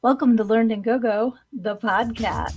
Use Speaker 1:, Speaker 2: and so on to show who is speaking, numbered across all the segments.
Speaker 1: Welcome to Learned and Go-Go, the podcast.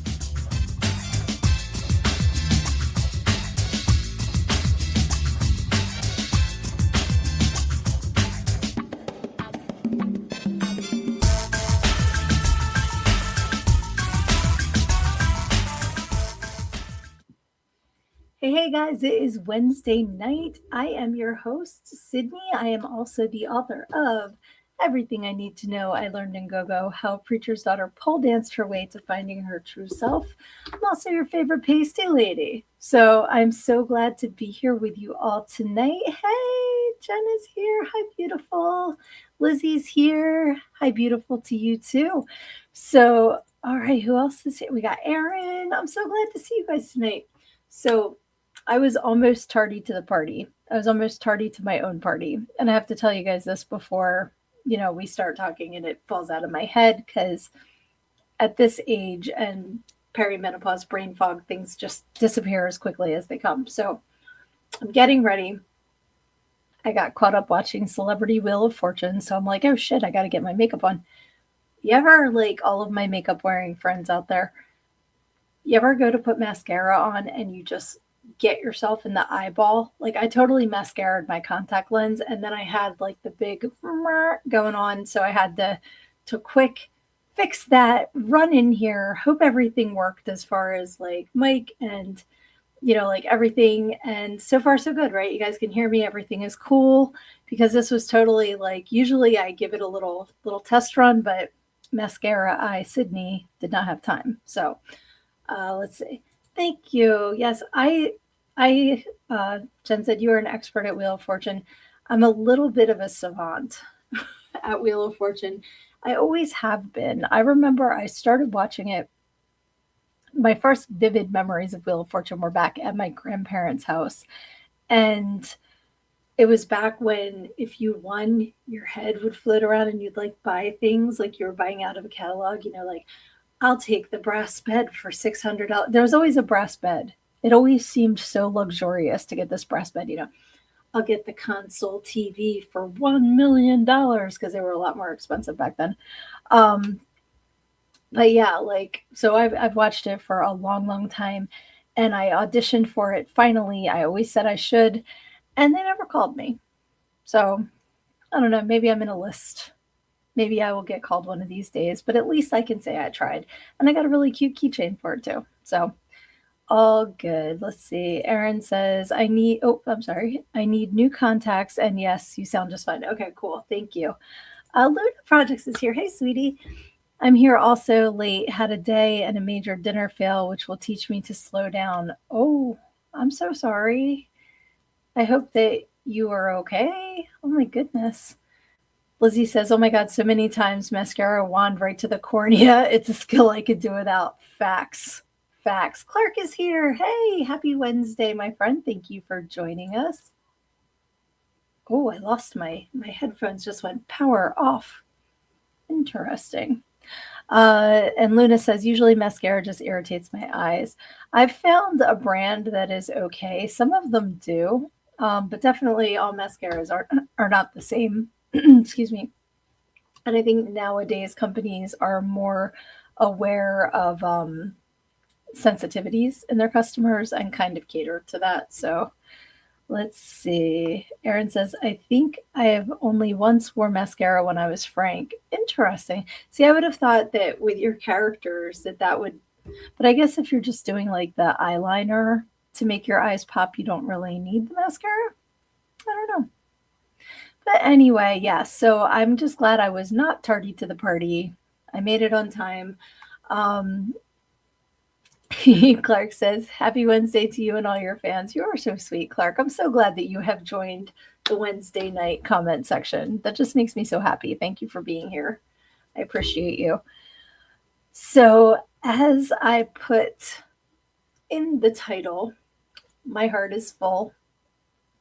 Speaker 1: Hey guys, it is Wednesday night. I am your host, Sydney. I am also the author of Everything I Need to Know I Learned in Go-Go, How a Preacher's Daughter Pole Danced Her Way to Finding Her True Self. I'm also your favorite pasty lady. So I'm so glad to be here with you all tonight. Hey, Jen is here. Hi, beautiful. Lizzie's here. Hi, beautiful to you too. So, all right, who else is here? We got Erin. I'm so glad to see you guys tonight. So I was almost tardy to the party. I was almost tardy to my own party. And I have to tell you guys this before, we start talking and it falls out of my head, because at this age and perimenopause brain fog, things just disappear as quickly as they come. So I'm getting ready. I got caught up watching Celebrity Wheel of Fortune. So I'm like, oh shit, I got to get my makeup on. You ever, like all of my makeup wearing friends out there, you ever go to put mascara on and you just get yourself in the eyeball? Like, I totally mascaraed my contact lens, and then I had like the big going on, so I had to quick fix that, run in here, hope everything worked as far as like mic and like everything. And so far so good, right? You guys can hear me, everything is cool, because this was totally like, usually I give it a little test run, but mascara eye Sydney did not have time. So let's see. Thank you. Yes, Jen said you are an expert at Wheel of Fortune. I'm a little bit of a savant at Wheel of Fortune. I always have been. I remember I started watching it. My first vivid memories of Wheel of Fortune were back at my grandparents' house. And it was back when if you won, your head would float around and you'd like buy things like you were buying out of a catalog, like I'll take the brass bed for $600. There was always a brass bed. It always seemed so luxurious to get this brass bed. I'll get the console TV for $1 million, because they were a lot more expensive back then. Um, but yeah, like, so I've watched it for a long, long time, and I auditioned for it finally. I always said I should, and they never called me. So I don't know. Maybe I'm in a list. Maybe I will get called one of these days, but at least I can say I tried. And I got a really cute keychain for it too. So all good. Let's see. Erin says, I need new contacts. And yes, you sound just fine. Okay, cool. Thank you. Luna Projects is here. Hey, sweetie. I'm here also late. Had a day and a major dinner fail, which will teach me to slow down. Oh, I'm so sorry. I hope that you are okay. Oh my goodness. Lizzie says, oh my God, so many times mascara wand right to the cornea. It's a skill I could do without. Facts. Facts. Clark is here. Hey, happy Wednesday, my friend. Thank you for joining us. Oh, I lost my headphones, just went power off. Interesting. And Luna says, usually mascara just irritates my eyes. I've found a brand that is okay. Some of them do, but definitely all mascaras are not the same. Excuse me. And I think nowadays companies are more aware of sensitivities in their customers and kind of cater to that. So let's see. Erin says, I think I have only once wore mascara when I was Frank. Interesting. See, I would have thought that with your characters that would, but I guess if you're just doing like the eyeliner to make your eyes pop, you don't really need the mascara. I don't know. But anyway, yeah, so I'm just glad I was not tardy to the party. I made it on time. Clark says, happy Wednesday to you and all your fans. You are so sweet, Clark. I'm so glad that you have joined the Wednesday night comment section. That just makes me so happy. Thank you for being here. I appreciate you. So as I put in the title, my heart is full.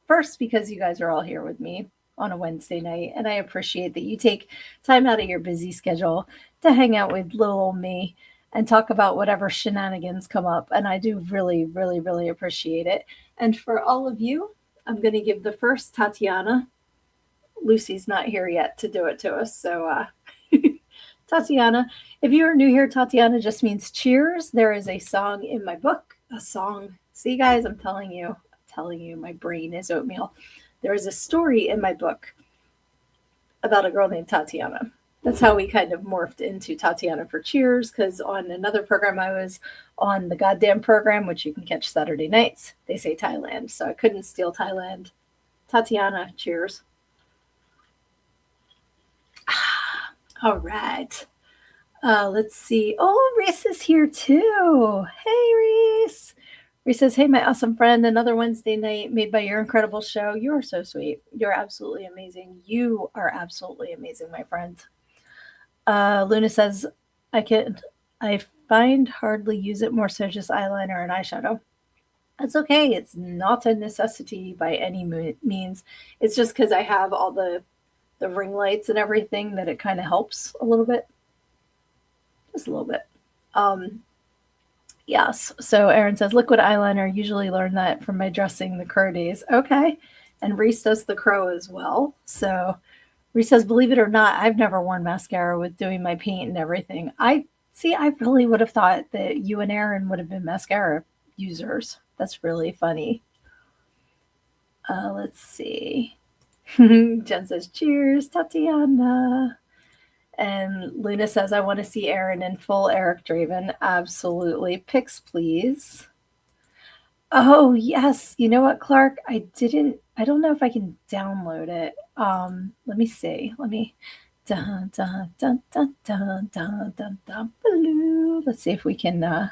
Speaker 1: First, because you guys are all here with me on a Wednesday night, and I appreciate that you take time out of your busy schedule to hang out with little old me and talk about whatever shenanigans come up. And I do really, really, really appreciate it. And for all of you, I'm going to give the first Tatiana. Lucy's not here yet to do it to us. So Tatiana. If you are new here, Tatiana just means cheers. There is a song in my book, a song. See, guys, I'm telling you, my brain is oatmeal. There is a story in my book about a girl named Tatiana. That's how we kind of morphed into Tatiana for Cheers, because on another program I was on, the goddamn program, which you can catch Saturday nights, they say Thailand. So I couldn't steal Thailand. Tatiana, cheers. All right. Let's see. Oh, Reese is here too. Hey, Reese. Reese says, hey, my awesome friend, another Wednesday night made by your incredible show. You are so sweet. You're absolutely amazing. You are absolutely amazing, my friend. Luna says, I find hardly use it, more so just eyeliner and eyeshadow. That's okay. It's not a necessity by any means. It's just because I have all the ring lights and everything that it kind of helps a little bit. Just a little bit. Yes. So Erin says, liquid eyeliner. Usually learn that from my dressing the crow days. Okay. And Reese does the crow as well. So Reese says, believe it or not, I've never worn mascara with doing my paint and everything. I really would have thought that you and Erin would have been mascara users. That's really funny. Let's see. Jen says, cheers, Tatiana. And Luna says, I want to see Erin in full Eric Draven. Absolutely. Pics, please. Oh, yes. You know what, Clark? I don't know if I can download it. Let me see. Let's see if we can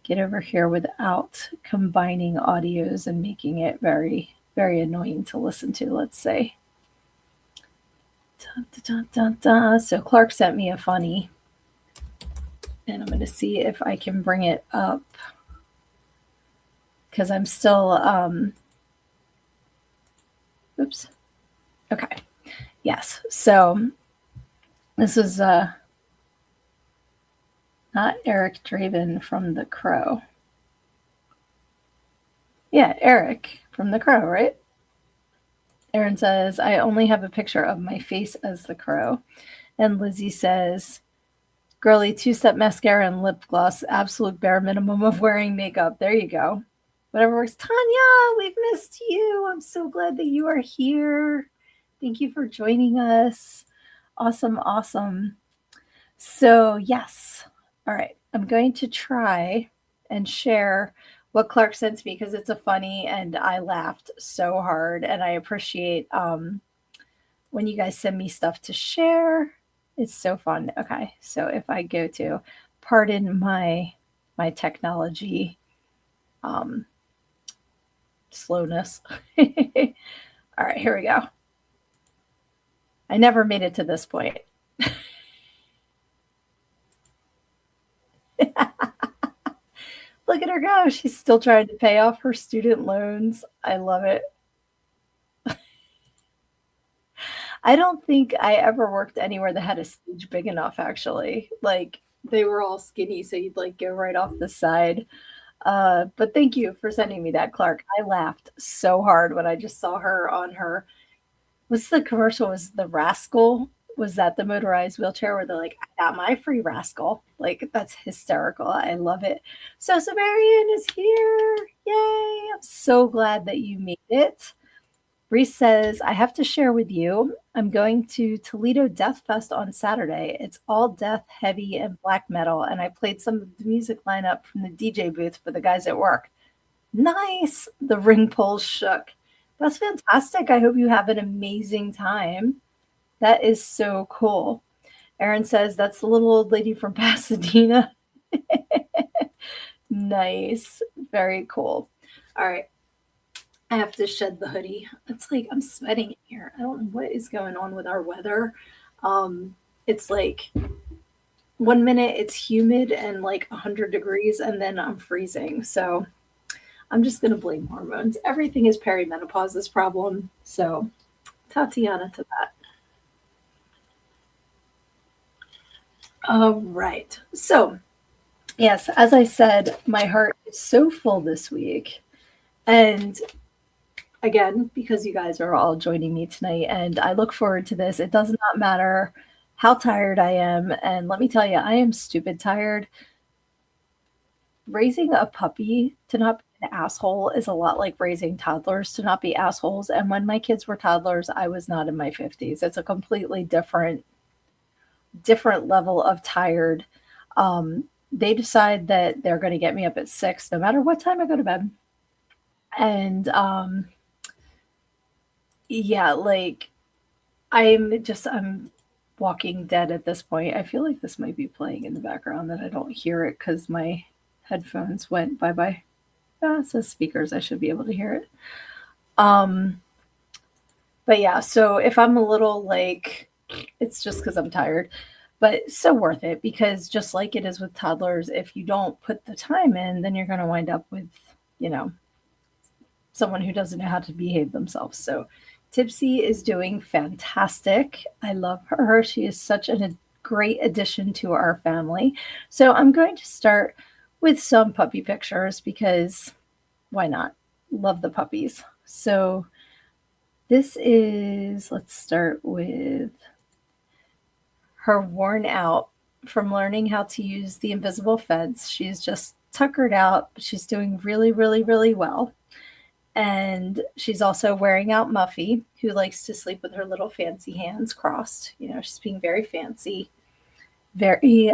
Speaker 1: get over here without combining audios and making it very, very annoying to listen to. Let's see. So Clark sent me a funny, and I'm going to see if I can bring it up because I'm still, oops. Okay. Yes. So this is not Eric Draven from The Crow. Yeah, Eric from The Crow, right? Erin says, I only have a picture of my face as the crow. And Lizzie says, girly, 2-step mascara and lip gloss, absolute bare minimum of wearing makeup. There you go. Whatever works. Tanya, we've missed you. I'm so glad that you are here. Thank you for joining us. Awesome, awesome. So, yes. All right. I'm going to try and share what Clark sent me because it's a funny and I laughed so hard, and I appreciate when you guys send me stuff to share. It's so fun. Okay, so if I go to, pardon my technology slowness. All right, here we go. I never made it to this point. Look at her go. She's still trying to pay off her student loans. I love it. I don't think I ever worked anywhere that had a stage big enough, actually. Like, they were all skinny, so you'd like go right off the side. But thank you for sending me that, Clark. I laughed so hard when I just saw her on her. What's the commercial? Was the Rascal? Was that the motorized wheelchair where they're like, I got my free Rascal? Like, that's hysterical. I love it. So Marion is here. Yay. I'm so glad that you made it. Reese says, I have to share with you. I'm going to Toledo Death Fest on Saturday. It's all death, heavy, and black metal. And I played some of the music lineup from the DJ booth for the guys at work. Nice. The ring pulls shook. That's fantastic. I hope you have an amazing time. That is so cool. Erin says, that's the little old lady from Pasadena. Nice. Very cool. All right. I have to shed the hoodie. It's like I'm sweating here. I don't know what is going on with our weather. It's like 1 minute it's humid and like 100 degrees, and then I'm freezing. So I'm just going to blame hormones. Everything is perimenopause's problem. So Tatiana to that. All right. So, yes, as I said, my heart is so full this week. And again, because you guys are all joining me tonight, and I look forward to this. It does not matter how tired I am. And let me tell you, I am stupid tired. Raising a puppy to not be an asshole is a lot like raising toddlers to not be assholes. And when my kids were toddlers, I was not in my 50s. It's a completely different level of tired. They decide that they're going to get me up at 6 no matter what time I go to bed. And yeah, like I'm walking dead at this point. I feel like this might be playing in the background that I don't hear it because my headphones went bye bye. Ah, it says speakers. I should be able to hear it. Um, but yeah, so if I'm a little like, it's just because I'm tired, but so worth it because just like it is with toddlers, if you don't put the time in, then you're going to wind up with, you know, someone who doesn't know how to behave themselves. So Tipsy is doing fantastic. I love her. She is such a great addition to our family. So I'm going to start with some puppy pictures because why not? Love the puppies. So this is, let's start with her worn out from learning how to use the invisible fence. She's just tuckered out, but she's doing really, really, really well. And she's also wearing out Muffy, who likes to sleep with her little fancy hands crossed. You know, she's being very fancy, very,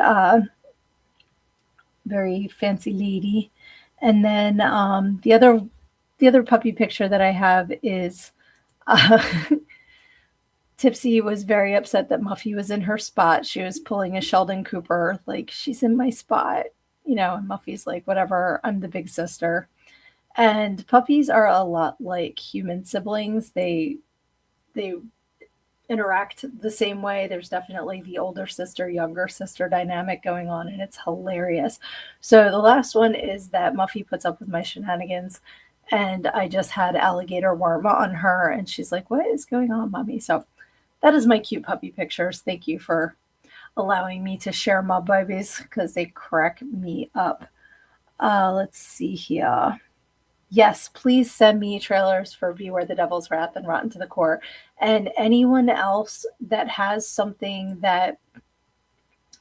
Speaker 1: very fancy lady. And then the other puppy picture that I have is uh, Tipsy was very upset that Muffy was in her spot. She was pulling a Sheldon Cooper, like, she's in my spot, you know, and Muffy's like, whatever, I'm the big sister. And puppies are a lot like human siblings. They interact the same way. There's definitely the older sister, younger sister dynamic going on, and it's hilarious. So the last one is that Muffy puts up with my shenanigans, and I just had alligator worm on her, and she's like, "What is going on, mommy?" So that is my cute puppy pictures. Thank you for allowing me to share my babies because they crack me up. Let's see here. Yes, please send me trailers for Beware the Devil's Wrath and Rotten to the Core. And anyone else that has something that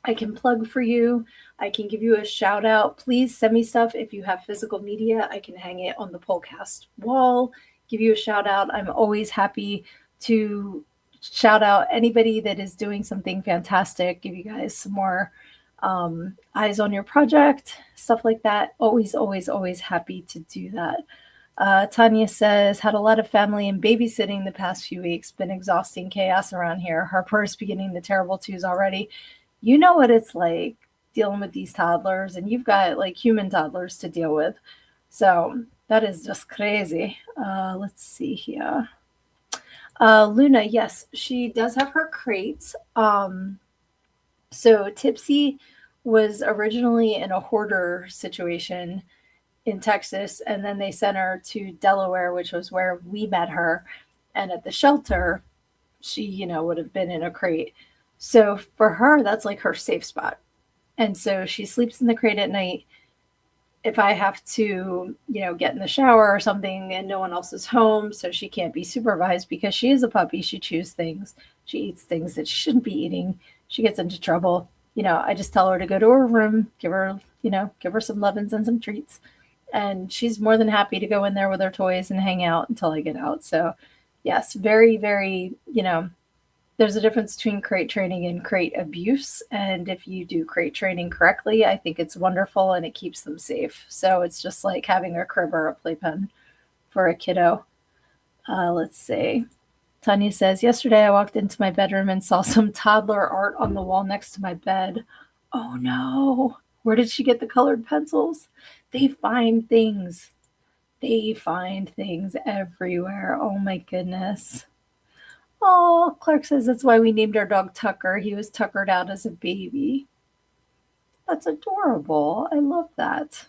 Speaker 1: I can plug for you, I can give you a shout out. Please send me stuff. If you have physical media, I can hang it on the Polcast wall, give you a shout out. I'm always happy to shout out anybody that is doing something fantastic, give you guys some more eyes on your project, stuff like that. Always, always, always happy to do that. Tanya says, had a lot of family and babysitting the past few weeks. Been exhausting chaos around here. Harper's beginning the terrible twos already. You know what it's like dealing with these toddlers, and you've got like human toddlers to deal with. So that is just crazy. Let's see here. Luna, yes, she does have her crates. So Tipsy was originally in a hoarder situation in Texas, and then they sent her to Delaware, which was where we met her. And at the shelter, she, you know, would have been in a crate. So for her, that's like her safe spot. And so she sleeps in the crate at night. If I have to, you know, get in the shower or something and no one else is home, so she can't be supervised because she is a puppy, she chews things, she eats things that she shouldn't be eating, she gets into trouble. You know, I just tell her to go to her room, give her, you know, give her some lovin's and some treats. And she's more than happy to go in there with her toys and hang out until I get out. So, yes, very, very, you know, there's a difference between crate training and crate abuse. And if you do crate training correctly, I think it's wonderful and it keeps them safe. So it's just like having a crib or a playpen for a kiddo. Let's see. Tanya says, yesterday I walked into my bedroom and saw some toddler art on the wall next to my bed. Oh no. Where did she get the colored pencils? They find things. They find things everywhere. Oh my goodness. Oh, Clark says that's why we named our dog Tucker. He was tuckered out as a baby. That's adorable. I love that.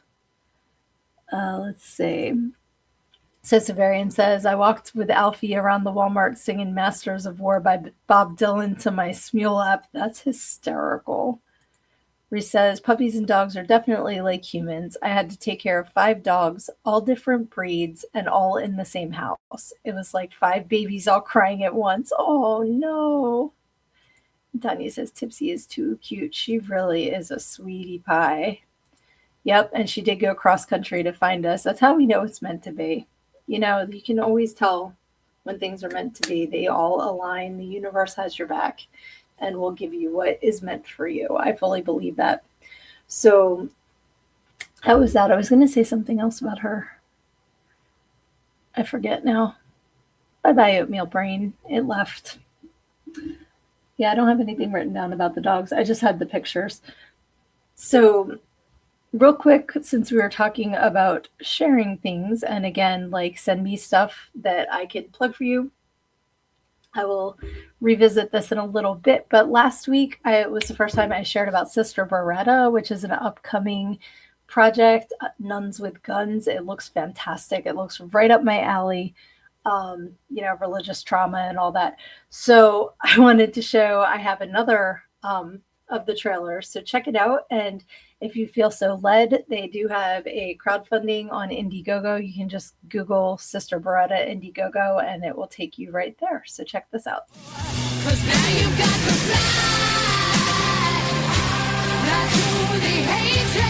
Speaker 1: Let's see. So Severian says, I walked with Alfie around the Walmart singing Masters of War by Bob Dylan to my Smule app. That's hysterical. Reese says, puppies and dogs are definitely like humans. I had to take care of 5 dogs, all different breeds, and all in the same house. It was like 5 babies all crying at once. Oh, no. Tanya says Tipsy is too cute. She really is a sweetie pie. Yep, and she did go cross country to find us. That's how we know it's meant to be. You know, you can always tell when things are meant to be. They all align. The universe has your back and will give you what is meant for you. I fully believe that. So that was that. I was going to say something else about her. I forget now. Bye bye, oatmeal brain. It left. Yeah, I don't have anything written down about the dogs. I just had the pictures. So, real quick, since we were talking about sharing things, and again, like send me stuff that I could plug for you, I will revisit this in a little bit. But last week, it was the first time I shared about Sister Beretta, which is an upcoming project, Nuns with Guns. It looks fantastic. It looks right up my alley. Religious trauma and all that. So I wanted to show, I have another of the trailers. So check it out. And if you feel so led, they do have a crowdfunding on Indiegogo. You can just Google Sister Beretta Indiegogo and it will take you right there. So check this out. 'Cause now you've got to fly, not to the hatred.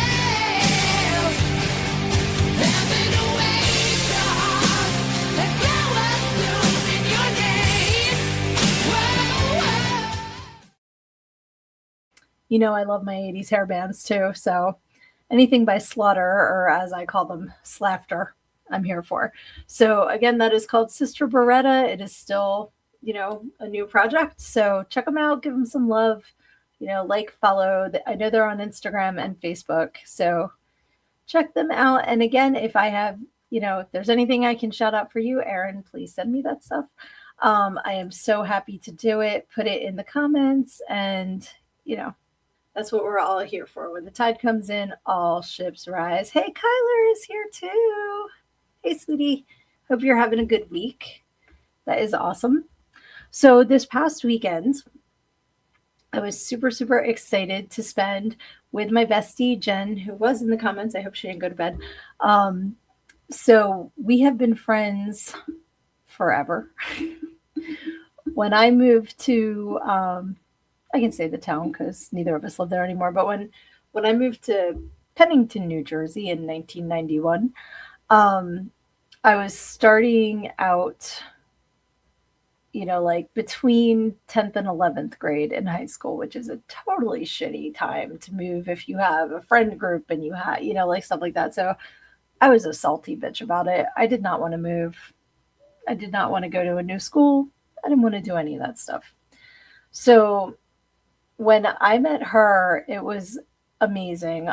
Speaker 1: You know, I love my 80s hair bands too. So anything by Slaughter, or as I call them, Slafter, I'm here for. So again, that is called Sister Beretta. It is still, a new project. So check them out, give them some love, like, follow. I know they're on Instagram and Facebook. So check them out. And again, if I have, if there's anything I can shout out for you, Erin, please send me that stuff. I am so happy to do it. Put it in the comments and, that's what we're all here for. When the tide comes in, all ships rise. Hey, Kyler is here too. Hey, sweetie. Hope you're having a good week. That is awesome. So this past weekend, I was super, super excited to spend with my bestie, Jen, who was in the comments. I hope she didn't go to bed. So we have been friends forever. When I moved to I can say the town because neither of us live there anymore. But when I moved to Pennington, New Jersey in 1991, I was starting out, like between 10th and 11th grade in high school, which is a totally shitty time to move if you have a friend group and you have, like stuff like that. So I was a salty bitch about it. I did not want to move. I did not want to go to a new school. I didn't want to do any of that stuff. So when I met her, it was amazing.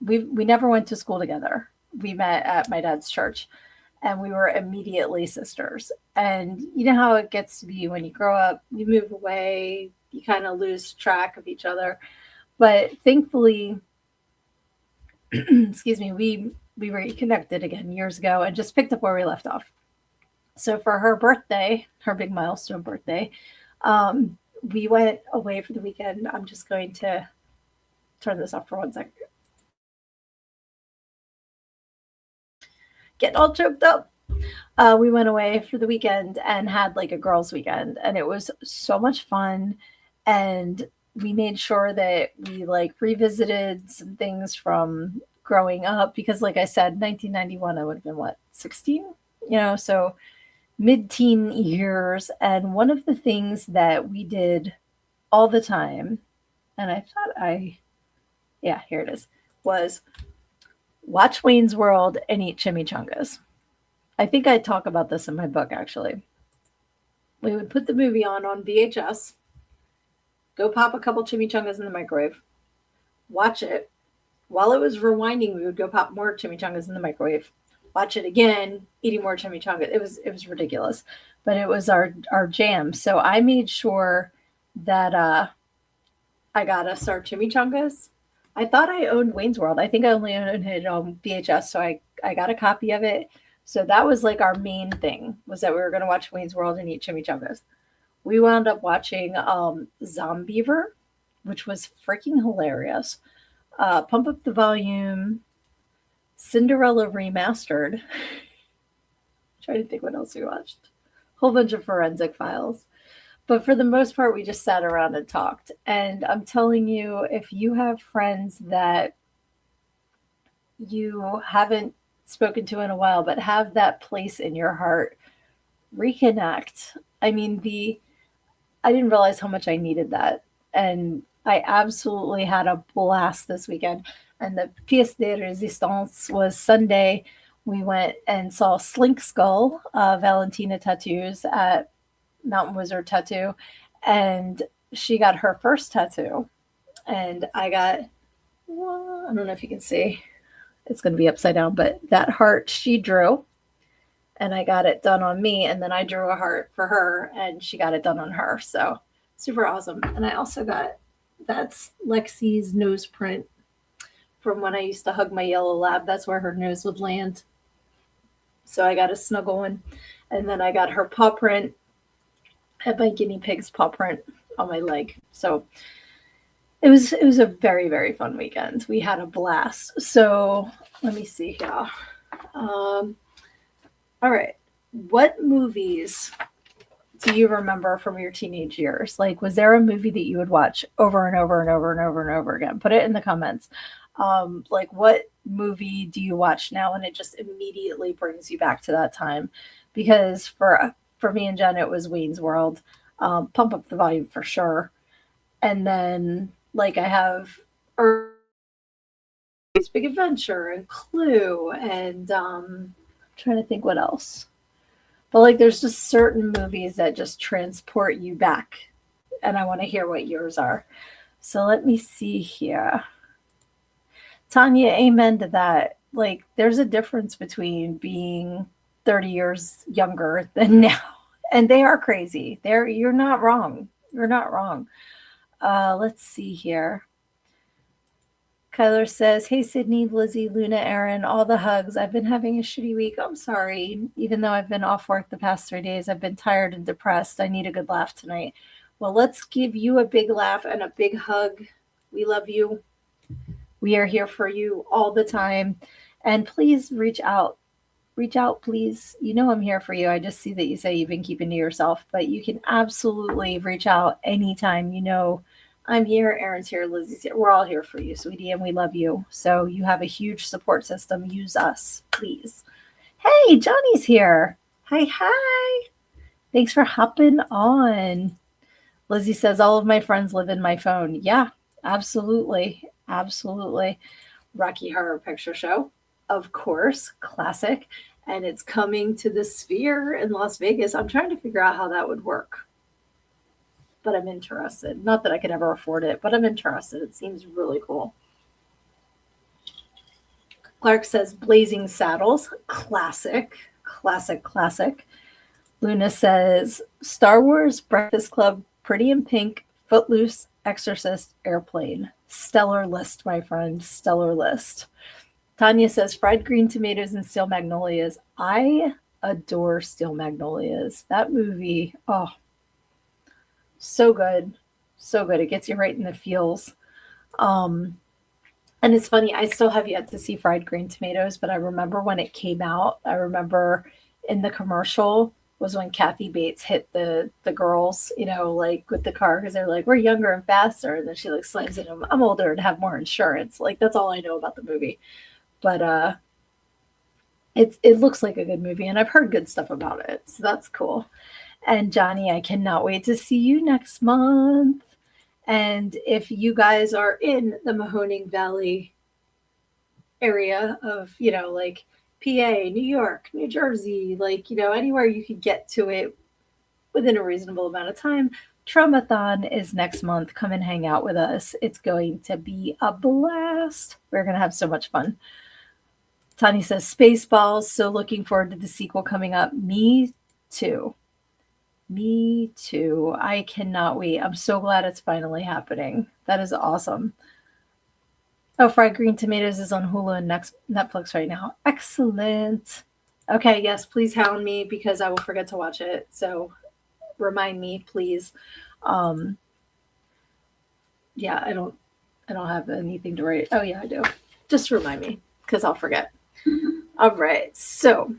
Speaker 1: We never went to school together. We met at my dad's church, and we were immediately sisters. And you know how it gets to be when you grow up, you move away, you kind of lose track of each other. But thankfully, excuse me, we reconnected again years ago and just picked up where we left off. So for her birthday, her big milestone birthday, we went away for the weekend. I'm just going to turn this off for 1 second. Getting all choked up. We went away for the weekend and had like a girls' weekend, and it was so much fun. And we made sure that we like revisited some things from growing up because, like I said, 1991, I would have been what, 16? So mid-teen years. And one of the things that we did all the time, and I thought here it is, was watch Wayne's World and eat chimichangas. I think I talk about this in my book, actually. We would put the movie on VHS, go pop a couple chimichangas in the microwave, watch it. While it was rewinding, we would go pop more chimichangas in the microwave, watch it again, eating more chimichangas. It was ridiculous, but it was our jam. So I made sure that I got us our chimichangas. I thought I owned Wayne's World. I think I only owned it on VHS, so I got a copy of it. So that was like our main thing, was that we were going to watch Wayne's World and eat chimichangas. We wound up watching Zombiever, which was freaking hilarious. Pump Up the Volume, Cinderella Remastered. Trying to think what else we watched. Whole bunch of Forensic Files. But for the most part, we just sat around and talked. And I'm telling you, if you have friends that you haven't spoken to in a while, but have that place in your heart, reconnect. I mean, I didn't realize how much I needed that. And I absolutely had a blast this weekend. And the pièce de résistance was Sunday. We went and saw Slink Skull, Valentina Tattoos at Mountain Wizard Tattoo. And she got her first tattoo. And I got, well, I don't know if you can see, it's going to be upside down, but that heart she drew and I got it done on me. And then I drew a heart for her and she got it done on her. So super awesome. And I also got, that's Lexi's nose print from when I used to hug my yellow lab. That's where her nose would land. So I got a snuggle one. And then I got her paw print at my guinea pig's paw print on my leg. So it was a very, very fun weekend. We had a blast. So let me see here. All right. What movies do you remember from your teenage years? Like, was there a movie that you would watch over and over and over and over and over again? Put it in the comments. Like, what movie do you watch now and it just immediately brings you back to that time? Because for me and Jen, it was Wayne's World. Pump Up the Volume for sure. And then, like, I have Big Adventure and Clue and trying to think what else. But like there's just certain movies that just transport you back. And I want to hear what yours are. So let me see here. Tanya, amen to that. Like there's a difference between being 30 years younger than now. And they are crazy. You're not wrong. You're not wrong. Let's see here. Kyler says, hey, Sydnee, Lizzie, Luna, Aaron, all the hugs. I've been having a shitty week. I'm sorry. Even though I've been off work the past 3 days, I've been tired and depressed. I need a good laugh tonight. Well, let's give you a big laugh and a big hug. We love you. We are here for you all the time. And please reach out. Reach out, please. You know I'm here for you. I just see that you say you've been keeping to yourself, but you can absolutely reach out anytime. You know I'm here, Aaron's here, Lizzie's here. We're all here for you, sweetie, and we love you. So you have a huge support system. Use us, please. Hey, Johnny's here. Hi. Thanks for hopping on. Lizzie says, all of my friends live in my phone. Yeah, absolutely. Rocky Horror Picture Show, of course, classic. And it's coming to the Sphere in Las Vegas. I'm trying to figure out how that would work. But I'm interested. Not that I could ever afford it, but I'm interested. It seems really cool. Clark says Blazing Saddles, classic. Luna says Star Wars, Breakfast Club, Pretty in Pink, Footloose, Exorcist, Airplane. Stellar list, my friend. Stellar list. Tanya says fried green tomatoes and steel magnolias. I adore steel magnolias. That movie, oh, so good. It gets you right in the feels. And it's funny, I still have yet to see fried green tomatoes, but I remember when it came out, I remember in the commercial was when Kathy Bates hit the girls, you know, like with the car, because they're like, we're younger and faster. And then she like slams in them, I'm older and have more insurance. Like that's all I know about the movie. But it looks like a good movie, and I've heard good stuff about it. So that's cool. And Johnny, I cannot wait to see you next month. And if you guys are in the Mahoning Valley area of, you know, like PA, New York, New Jersey, like, you know, anywhere you could get to it within a reasonable amount of time, Traumathon is next month. Come and hang out with us. It's going to be a blast. We're going to have so much fun. Tani says Spaceballs. So looking forward to the sequel coming up. Me too. I cannot wait. I'm so glad it's finally happening. That is awesome. Oh, Fried Green Tomatoes is on Hulu and Netflix right now. Excellent. Okay, yes, please hound me because I will forget to watch it. So remind me, please. Yeah, I don't have anything to write. Oh yeah, I do. Just remind me because I'll forget. All right. So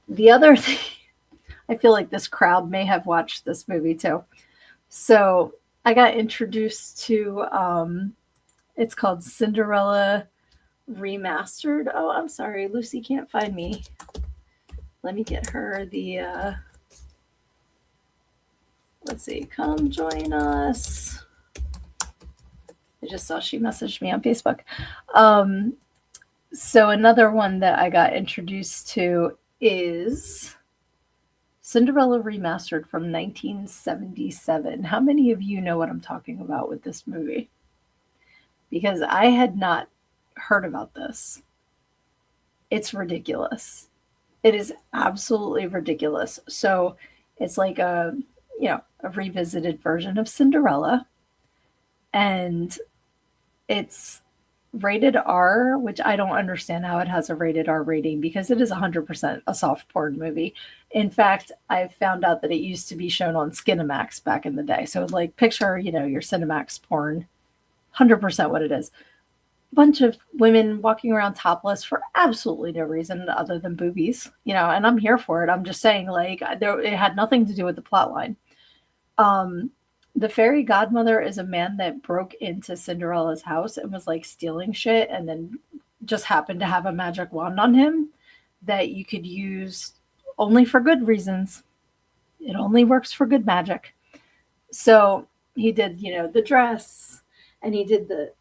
Speaker 1: the other thing, I feel like this crowd may have watched this movie too. So I got introduced to it's called Cinderella Remastered. Oh, I'm sorry, Lucy can't find me. Let me get her the let's see, come join us. I just saw she messaged me on Facebook. So another one that I got introduced to is Cinderella Remastered from 1977. How many of you know what I'm talking about with this movie? Because I had not heard about this. It's ridiculous. It is absolutely ridiculous. So it's like a revisited version of Cinderella, and it's rated R, which I don't understand how it has a rated R rating because it is 100% a soft porn movie. In fact, I found out that it used to be shown on Skinamax back in the day. So like picture, your Cinemax porn, 100% what it is. Bunch of women walking around topless for absolutely no reason other than boobies, and I'm here for it. I'm just saying, like, it had nothing to do with the plot line. The fairy godmother is a man that broke into Cinderella's house and was like stealing shit, and then just happened to have a magic wand on him that you could use only for good reasons. It only works for good magic. So he did, the dress, and he did the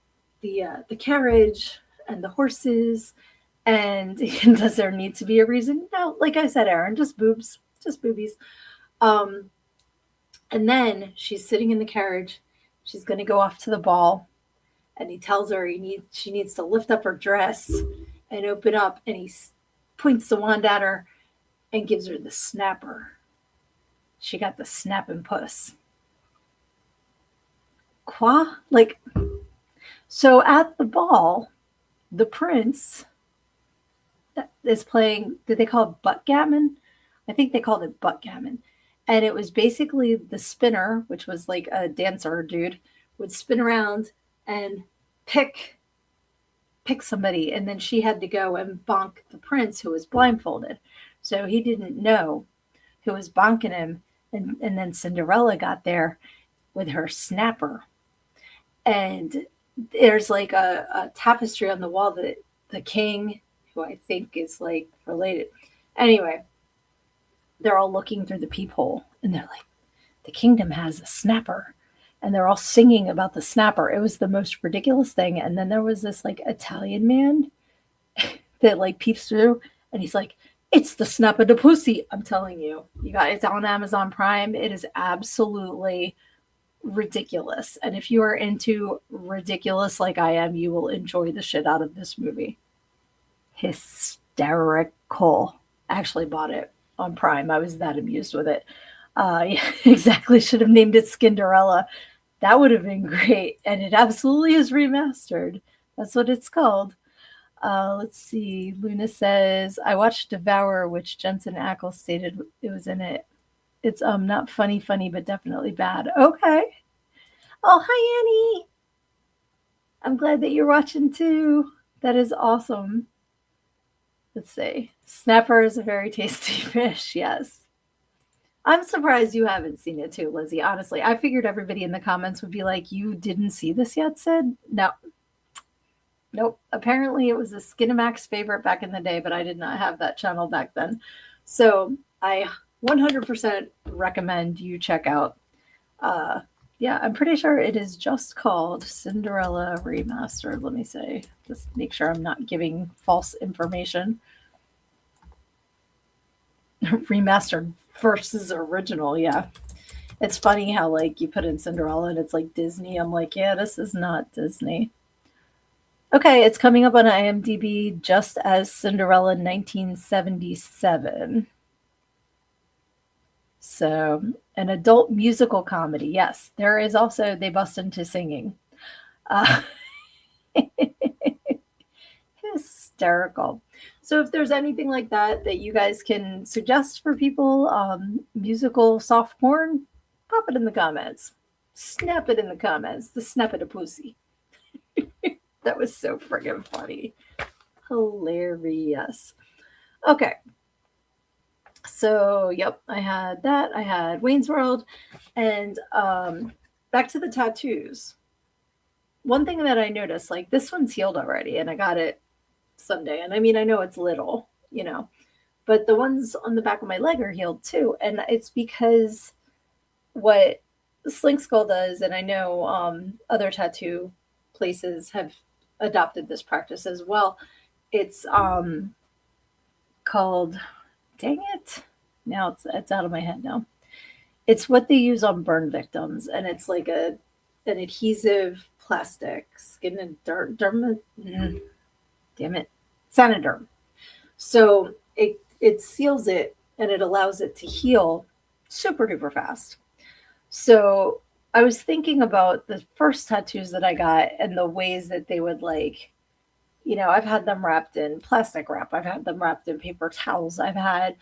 Speaker 1: carriage and the horses. And does there need to be a reason? No, like I said, Aaron, just boobs, just boobies. And then she's sitting in the carriage. She's going to go off to the ball. And he tells her she needs to lift up her dress and open up. And he points the wand at her and gives her the snapper. She got the snapping puss. Quoi? Like, so at the ball, the prince is playing, did they call it buttgammon? I think they called it buttgammon. And it was basically the spinner, which was like a dancer dude, would spin around and pick somebody. And then she had to go and bonk the prince, who was blindfolded. So he didn't know who was bonking him. And then Cinderella got there with her snapper. And there's like a tapestry on the wall that the king, who I think is like related. Anyway, they're all looking through the peephole and they're like, the kingdom has a snapper. And they're all singing about the snapper. It was the most ridiculous thing. And then there was this like Italian man that like peeps through and he's like, it's the snapper de pussy. I'm telling you, it's on Amazon Prime. It is absolutely ridiculous. And if you are into ridiculous like I am, you will enjoy the shit out of this movie. Hysterical. I actually bought it on Prime. I was that amused with it. Yeah, exactly. Should have named it Cinderella. That would have been great. And it absolutely is remastered. That's what it's called. Let's see. Luna says, I watched Devour, which Jensen Ackles stated it was in it. It's not funny, but definitely bad. Okay. Oh, hi, Annie. I'm glad that you're watching too. That is awesome. Let's see. Snapper is a very tasty fish. Yes. I'm surprised you haven't seen it too, Lizzie. Honestly, I figured everybody in the comments would be like, you didn't see this yet, Sid? No. Nope. Apparently it was a Skinamax favorite back in the day, but I did not have that channel back then. So I 100% recommend you check out. Yeah, I'm pretty sure it is just called Cinderella Remastered. Let me say, just make sure I'm not giving false information. Remastered versus original, yeah. It's funny how like you put in Cinderella and it's like Disney. I'm like, yeah, this is not Disney. Okay, it's coming up on IMDb just as Cinderella 1977. So, an adult musical comedy. Yes, there is also, they bust into singing. Hysterical. So, if there's anything like that that you guys can suggest for people, musical soft porn, pop it in the comments. Snap it in the comments. The snap it a pussy. That was so friggin' funny. Hilarious. Okay. So, yep, I had that. I had Wayne's World. And back to the tattoos. One thing that I noticed, like this one's healed already, and I got it Sunday. And I mean, I know it's little, but the ones on the back of my leg are healed too. And it's because what Slink Skull does, and I know other tattoo places have adopted this practice as well. It's called, dang it, now it's out of my head now. It's what they use on burn victims, and it's like an adhesive plastic skin and damn it, Sanoderm. So it seals it and it allows it to heal super duper fast. So I was thinking about the first tattoos that I got and the ways that they would I've had them wrapped in plastic wrap. I've had them wrapped in paper towels. I've had,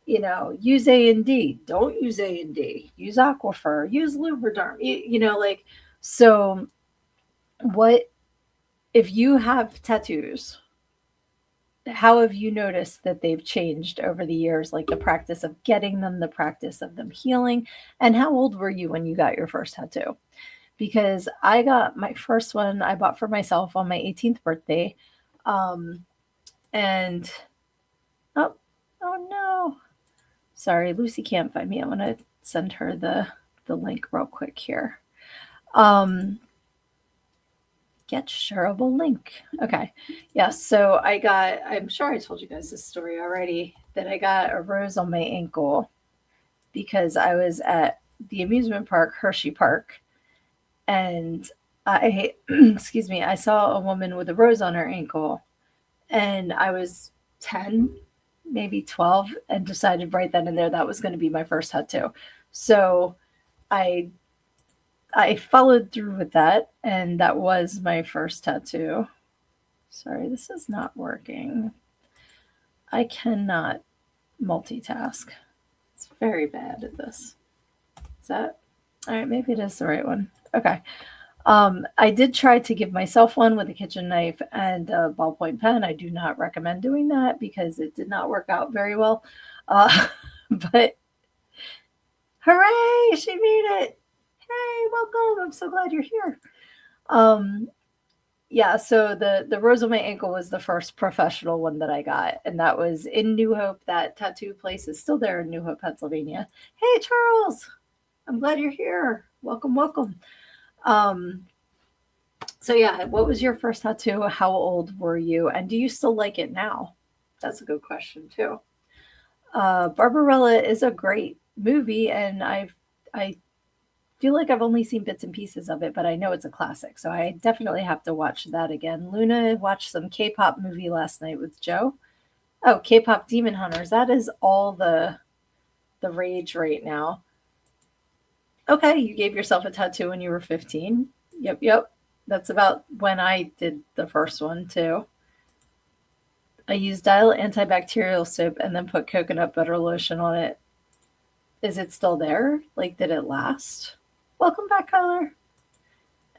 Speaker 1: use A&D. Don't use A&D. Use Aquifer. Use Lubriderm. So what, if you have tattoos, how have you noticed that they've changed over the years, like the practice of getting them, the practice of them healing? And how old were you when you got your first tattoo? Because I got my first one I bought for myself on my 18th birthday. And oh, oh no. Sorry, Lucy can't find me. I'm gonna send her the link real quick here. Get shareable link. Okay. Yeah, so I'm sure I told you guys this story already, that I got a rose on my ankle because I was at the amusement park, Hershey Park, and I, excuse me, I saw a woman with a rose on her ankle, and I was 10, maybe 12, and decided right then and there that was going to be my first tattoo. So I followed through with that, and that was my first tattoo. Sorry, this is not working. I cannot multitask. It's very bad at this. Is that all right? Maybe it is the right one. Okay. I did try to give myself one with a kitchen knife and a ballpoint pen. I do not recommend doing that because it did not work out very well. But hooray, she made it. Hey, welcome. I'm so glad you're here. Yeah, so the rose on my ankle was the first professional one that I got, and that was in New Hope. That tattoo place is still there in New Hope, Pennsylvania. Hey, Charles, I'm glad you're here. Welcome, welcome. Um, so yeah, what was your first tattoo? How old were you? And do you still like it now? That's a good question too. Barbarella is a great movie, and I feel like I've only seen bits and pieces of it, but I know it's a classic, so I definitely have to watch that again. Luna watched some K-pop movie last night with Joe. Oh, K-pop Demon Hunters. That is all the rage right now. Okay, you gave yourself a tattoo when you were 15. Yep, yep. That's about when I did the first one too. I used Dial antibacterial soap and then put coconut butter lotion on it. Is it still there? Like, did it last? Welcome back, Kyler.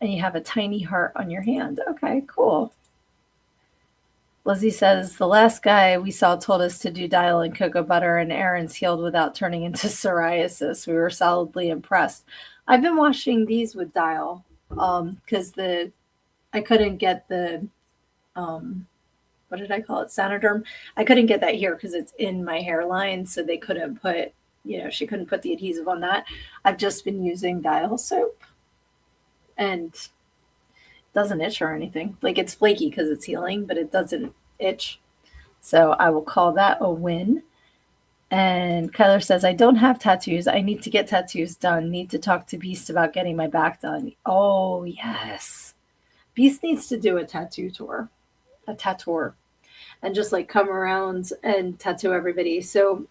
Speaker 1: And you have a tiny heart on your hand. Okay, cool. Lizzie says, the last guy we saw told us to do Dial and cocoa butter, and Aaron's healed without turning into psoriasis. We were solidly impressed. I've been washing these with Dial because I couldn't get the, what did I call it? Sanoderm. I couldn't get that here because it's in my hairline, so they couldn't put, she couldn't put the adhesive on that. I've just been using Dial soap, and it doesn't itch or anything. Like, it's flaky because it's healing, but it doesn't itch. So I will call that a win. And Kyler says, I don't have tattoos. I need to get tattoos done. Need to talk to Beast about getting my back done. Oh, yes. Beast needs to do a tattoo tour, and just like come around and tattoo everybody. So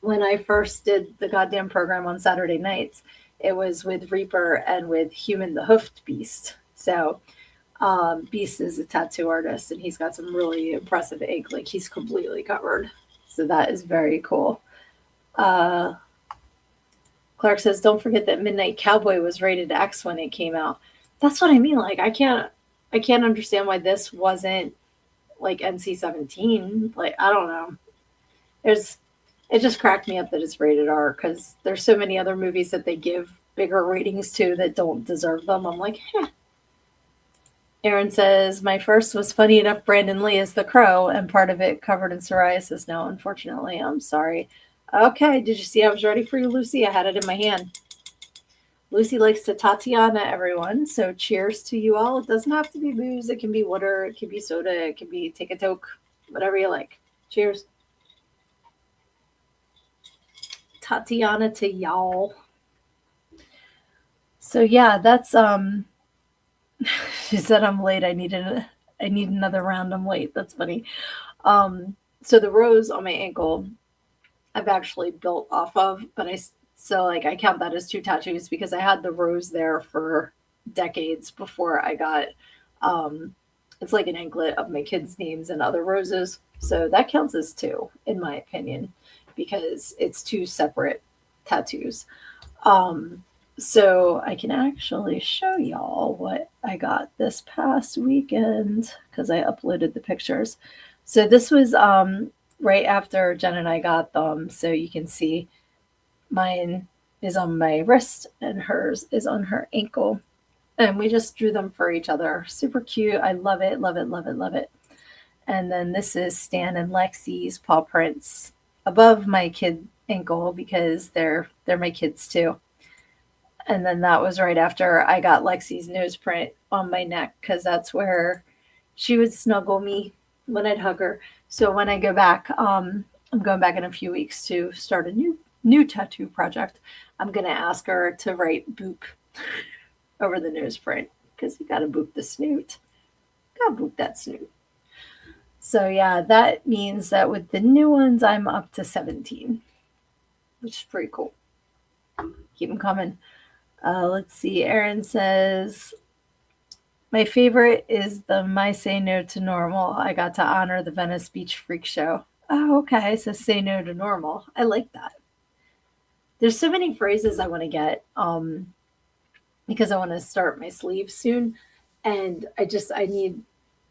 Speaker 1: when I first did the goddamn program on Saturday nights, it was with Reaper and with Human the Hoofed Beast. So Beast is a tattoo artist, and he's got some really impressive ink. Like, he's completely covered. So that is very cool. Clark says, don't forget that Midnight Cowboy was rated X when it came out. That's what I mean. Like, I can't understand why this wasn't like NC-17. Like, I don't know. It just cracked me up that it's rated R because there's so many other movies that they give bigger ratings to that don't deserve them. I'm like, eh. Aaron says, my first was funny enough. Brandon Lee is the crow, and part of it covered in psoriasis now, unfortunately. I'm sorry. Okay, did you see I was ready for you, Lucy? I had it in my hand. Lucy likes to Tatiana everyone, so cheers to you all. It doesn't have to be booze. It can be water. It can be soda. It can be take a toke, whatever you like. Cheers. Tatiana to y'all. So yeah, that's she said I'm late. I need another round. I'm late. That's funny. So the rose on my ankle I've actually built off of, but so like I count that as two tattoos because I had the rose there for decades before I got it's like an anklet of my kids' names and other roses. So that counts as two, in my opinion, because it's two separate tattoos. Um, so I can actually show y'all what I got this past weekend because I uploaded the pictures. So this was right after Jen and I got them, so you can see mine is on my wrist and hers is on her ankle. And we just drew them for each other. Super cute. I love it, love it, love it, love it. And then this is Stan and Lexi's paw prints above my kid ankle because they're my kids too. And then that was right after I got Lexi's nose print on my neck because that's where she would snuggle me when I'd hug her. So when I go back, I'm going back in a few weeks to start a new tattoo project. I'm gonna ask her to write boop over the nose print because you gotta boop the snoot. Gotta boop that snoot. So yeah, that means that with the new ones, I'm up to 17, which is pretty cool. Keep them coming. Let's see. Aaron says, my favorite is the My Say No to Normal. I got to honor the Venice Beach Freak Show. Oh, okay. So say no to normal. I like that. There's so many phrases I want to get because I want to start my sleeves soon. And I need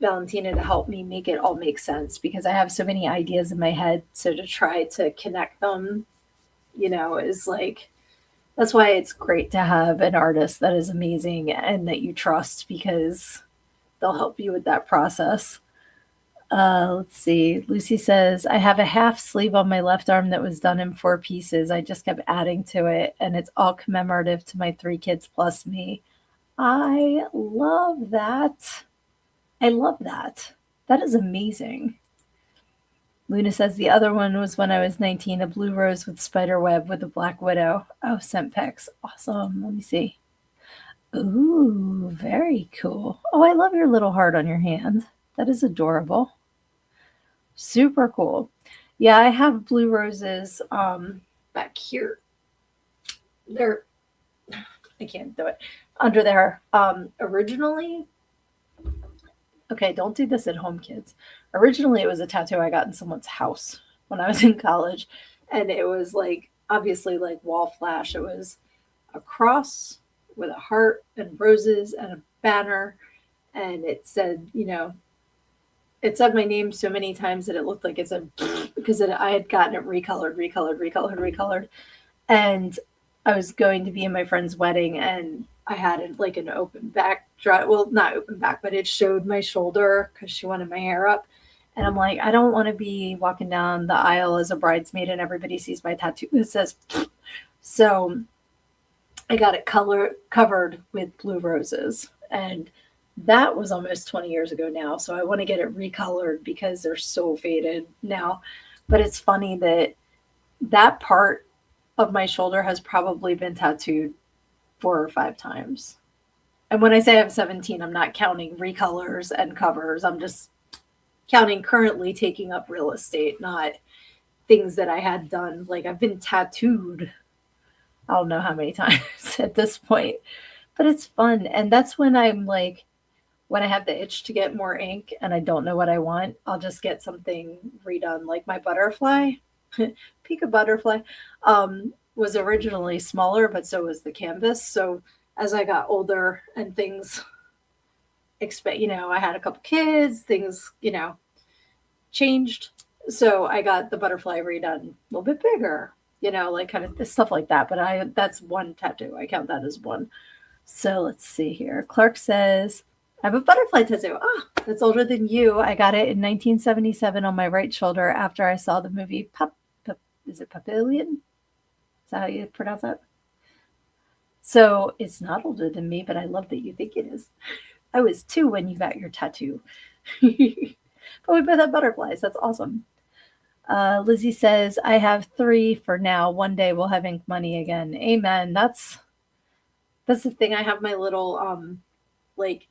Speaker 1: Valentina to help me make it all make sense because I have so many ideas in my head. So to try to connect them, is like, that's why it's great to have an artist that is amazing and that you trust because they'll help you with that process. Let's see. Lucy says, I have a half sleeve on my left arm that was done in 4 pieces. I just kept adding to it, and it's all commemorative to my 3 kids plus me. I love that. I love that. That is amazing. Luna says the other one was when I was 19, a blue rose with spider web with a black widow. Oh, scent pecs. Awesome. Let me see. Ooh, very cool. Oh, I love your little heart on your hand. That is adorable. Super cool. Yeah, I have blue roses back here. They're I can't do it. Under there. Originally, okay, don't do this at home, kids. Originally, it was a tattoo I got in someone's house when I was in college. And it was like, obviously, like wall flash. It was a cross with a heart and roses and a banner. And it said, it said my name so many times that it looked like it said because I had gotten it recolored. And I was going to be in my friend's wedding and I had it like an open back dress. Well, not open back, but it showed my shoulder because she wanted my hair up. And I'm like, I don't want to be walking down the aisle as a bridesmaid and everybody sees my tattoo that says. So I got it covered with blue roses. And that was almost 20 years ago now. So I want to get it recolored because they're so faded now. But it's funny that part of my shoulder has probably been tattooed 4 or 5 times. And when I say I have 17, I'm not counting recolors and covers. I'm just counting currently taking up real estate, not things that I had done. Like I've been tattooed, I don't know how many times at this point, but it's fun. And that's when I'm like, when I have the itch to get more ink and I don't know what I want, I'll just get something redone. Like my butterfly, Pika butterfly, was originally smaller, but so was the canvas. So as I got older and things I had a couple kids, things, changed. So I got the butterfly redone a little bit bigger, like kind of stuff like that. But that's one tattoo. I count that as one. So let's see here. Clark says, I have a butterfly tattoo. Ah, that's older than you. I got it in 1977 on my right shoulder after I saw the movie is it Papillion? Is that how you pronounce that? So it's not older than me, but I love that you think it is. I was 2 when you got your tattoo. But we both have butterflies. That's awesome. Lizzie says, I have 3 for now. One day we'll have ink money again. Amen. That's the thing. I have my little like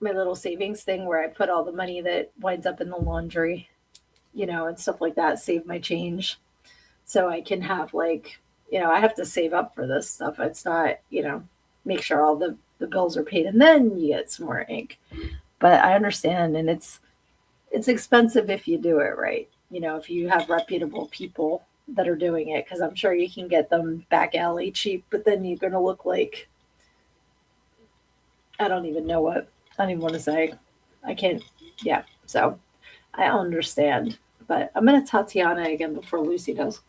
Speaker 1: my little savings thing where I put all the money that winds up in the laundry, and stuff like that, save my change. So I can have I have to save up for this stuff. It's not, make sure all the bills are paid and then you get some more ink. But I understand, and it's expensive if you do it right. If you have reputable people that are doing it, because I'm sure you can get them back alley cheap, but then you're going to look like, I don't even know what, I don't even want to say. I can't, yeah. So I understand, but I'm going to Tatiana again before Lucy does.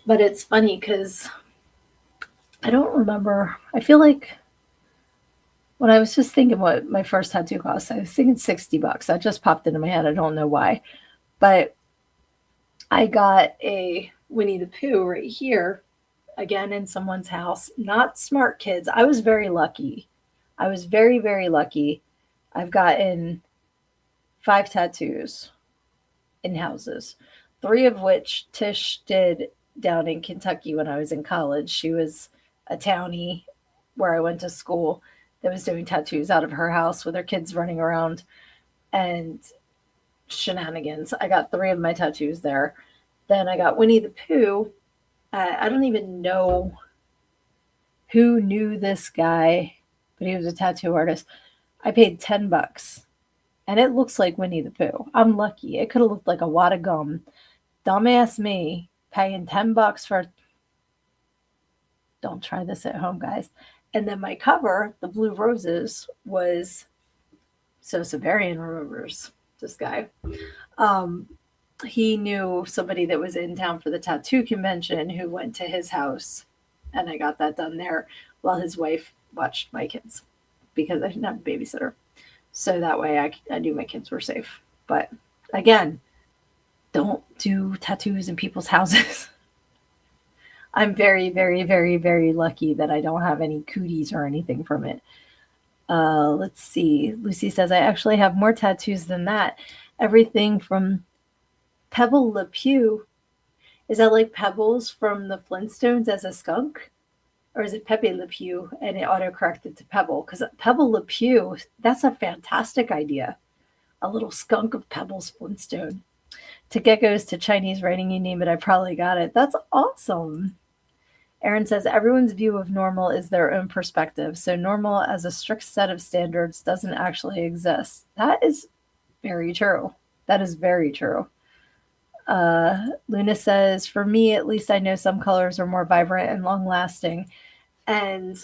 Speaker 1: But it's funny because I don't remember. I feel like when I was just thinking what my first tattoo cost, I was thinking $60. That just popped into my head. I don't know why. But I got a Winnie the Pooh right here, again in someone's house. Not smart kids. I was very lucky. I was very, very lucky. I've gotten 5 tattoos in houses, 3 of which Tish did down in Kentucky when I was in college. She was a townie where I went to school that was doing tattoos out of her house with her kids running around and shenanigans. I got 3 of my tattoos there. Then I got Winnie the Pooh. I don't even know who knew this guy, but he was a tattoo artist. I paid $10 and it looks like Winnie the Pooh. I'm lucky. It could have looked like a wad of gum. Dumbass me paying $10 for. Don't try this at home, guys. And then my cover, the blue roses, was so Severian remembers this guy. He knew somebody that was in town for the tattoo convention who went to his house, and I got that done there while his wife watched my kids because I didn't have a babysitter. So that way I knew my kids were safe. But again, don't do tattoos in people's houses. I'm very, very, very, very lucky that I don't have any cooties or anything from it. Let's see. Lucy says, I actually have more tattoos than that. Everything from Pebble Le Pew. Is that like Pebbles from the Flintstones as a skunk? Or is it Pepe Le Pew and it autocorrected to Pebble? Because Pebble Le Pew, that's a fantastic idea. A little skunk of Pebbles Flintstone. To get goes to Chinese writing, you name it, I probably got it. That's awesome. Aaron says everyone's view of normal is their own perspective. So normal as a strict set of standards doesn't actually exist. That is very true. That is very true. Luna says, for me, at least I know some colors are more vibrant and long lasting. And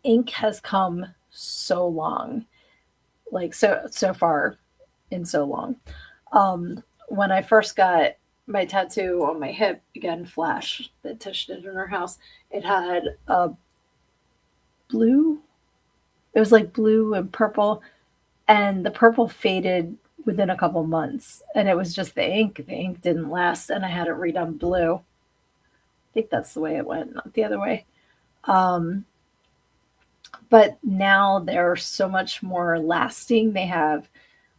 Speaker 1: ink has come so long, like so far in so long. When I first got my tattoo on my hip, again, flash that Tish did in her house, it had a blue. It was like blue and purple, and the purple faded within a couple months, and it was just the ink. The ink didn't last, and I had it redone blue. I think that's the way it went, not the other way. But now they're so much more lasting. They have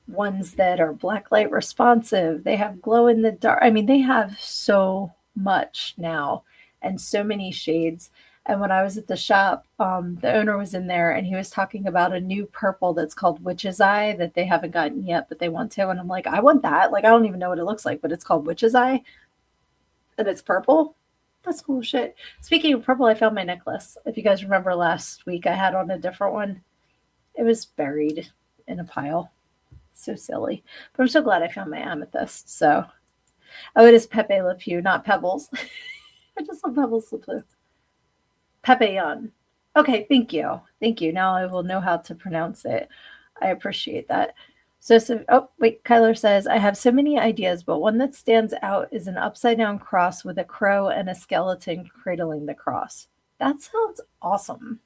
Speaker 1: ones that are black light responsive. They have glow in the dark. I mean, they have so much now and so many shades. And when I was at the shop, the owner was in there and he was talking about a new purple that's called Witch's Eye that they haven't gotten yet, but they want to. And I'm like, I want that. Like, I don't even know what it looks like, but it's called Witch's Eye and it's purple. That's cool shit. Speaking of purple, I found my necklace. If you guys remember last week, I had on a different one. It was buried in a pile. So silly. But I'm so glad I found my amethyst. So, oh, it is Pepe Le Pew, not Pebbles. I just love Pebbles Le Pew. Pepeon. Okay, thank you. Thank you. Now I will know how to pronounce it. I appreciate that. Oh, wait, Kyler says, I have so many ideas, but one that stands out is an upside down cross with a crow and a skeleton cradling the cross. That sounds awesome.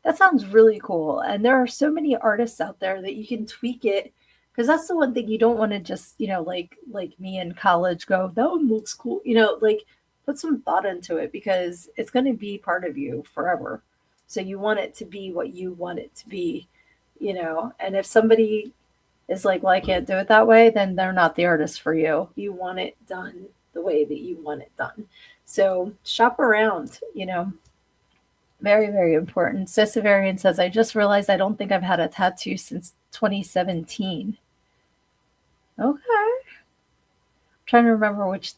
Speaker 1: That sounds really cool. And there are so many artists out there that you can tweak it because that's the one thing you don't want to just, like me in college go, that one looks cool. Like put some thought into it because it's going to be part of you forever. So you want it to be what you want it to be. And if somebody is like, well, I can't do it that way, then they're not the artist for you. You want it done the way that you want it done. So shop around. Very, very important. Sissavarian says, I just realized I don't think I've had a tattoo since 2017. Okay. I'm trying to remember which.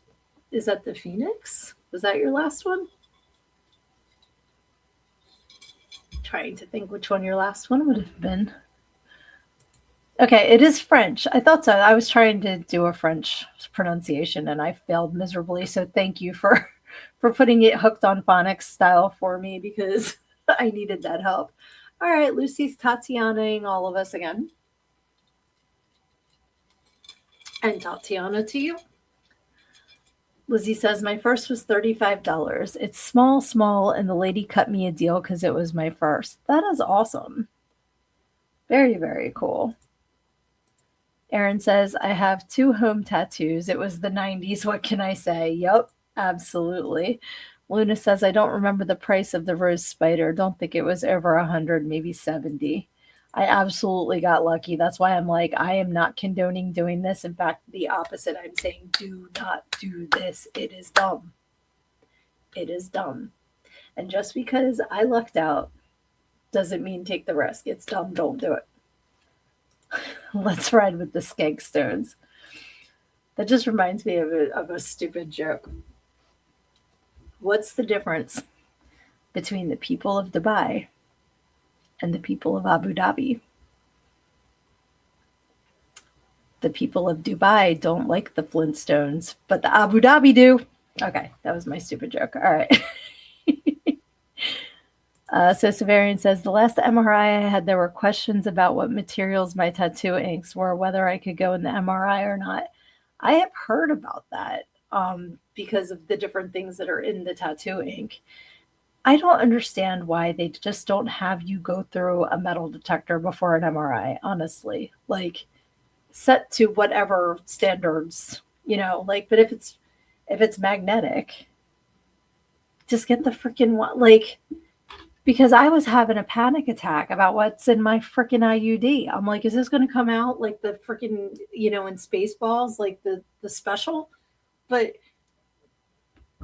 Speaker 1: Is that the Phoenix? Was that your last one? Trying to think which one your last one would have been. Okay, it is French. I thought so. I was trying to do a French pronunciation and I failed miserably. So thank you for putting it hooked on phonics style for me because I needed that help. All right, Lucy's Tatianaing all of us again. And Tatiana to you. Lizzie says, my first was $35. It's small, and the lady cut me a deal because it was my first. That is awesome. Very, very cool. Erin says, I have 2 home tattoos. It was the 90s. What can I say? Yup, absolutely. Luna says, I don't remember the price of the rose spider. Don't think it was over 100, maybe 70. I absolutely got lucky. That's why I'm like, I am not condoning doing this. In fact, the opposite. I'm saying, do not do this. It is dumb. It is dumb. And just because I lucked out doesn't mean take the risk. It's dumb. Don't do it. Let's ride with the skank stones. That just reminds me of a stupid joke. What's the difference between the people of Dubai and the people of Abu Dhabi? The people of Dubai don't like the Flintstones, but the Abu Dhabi do. Okay, that was my stupid joke. All right. So Severian says, the last MRI I had, there were questions about what materials my tattoo inks were, whether I could go in the MRI or not. I have heard about that because of the different things that are in the tattoo ink. I don't understand why they just don't have you go through a metal detector before an MRI, honestly. Like, set to whatever standards, but if it's magnetic, just get the freaking one. Like, because I was having a panic attack about what's in my freaking IUD. I'm like, is this going to come out like the freaking, in Spaceballs, like the special? But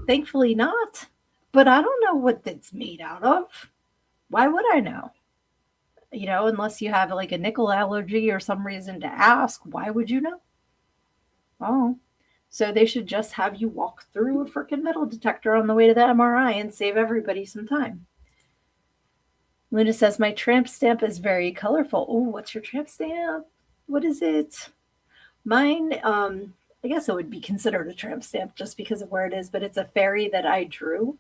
Speaker 1: thankfully not. But I don't know what it's made out of. Why would I know? Unless you have like a nickel allergy or some reason to ask, why would you know? Oh, so they should just have you walk through a freaking metal detector on the way to the MRI and save everybody some time. Luna says, my tramp stamp is very colorful. Oh, what's your tramp stamp? What is it? Mine, I guess it would be considered a tramp stamp just because of where it is, but it's a fairy that I drew.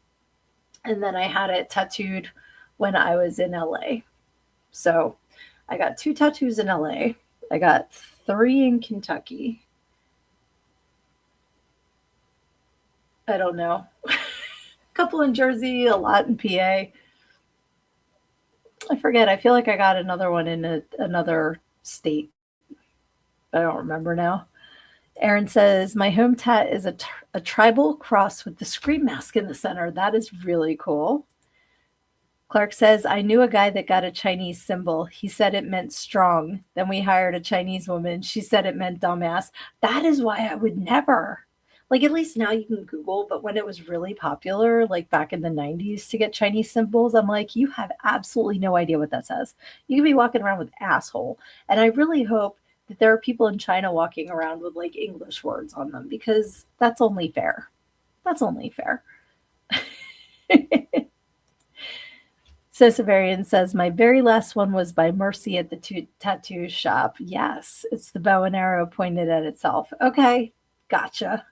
Speaker 1: And then I had it tattooed when I was in LA. So I got 2 tattoos in LA. I got 3 in Kentucky. I don't know. A couple in Jersey, a lot in PA. I forget. I feel like I got another one in another state. I don't remember now. Aaron says, my home tat is a tribal cross with the scream mask in the center. That is really cool. Clark says, I knew a guy that got a Chinese symbol. He said it meant strong. Then we hired a Chinese woman. She said it meant dumbass. That is why I would never. Like, at least now you can Google, but when it was really popular, like back in the 90s to get Chinese symbols, I'm like, you have absolutely no idea what that says. You could be walking around with asshole. And I really hope that there are people in China walking around with like English words on them because that's only fair. That's only fair. So Severian says, my very last one was by Mercy at the tattoo shop. Yes, it's the bow and arrow pointed at itself. Okay, gotcha.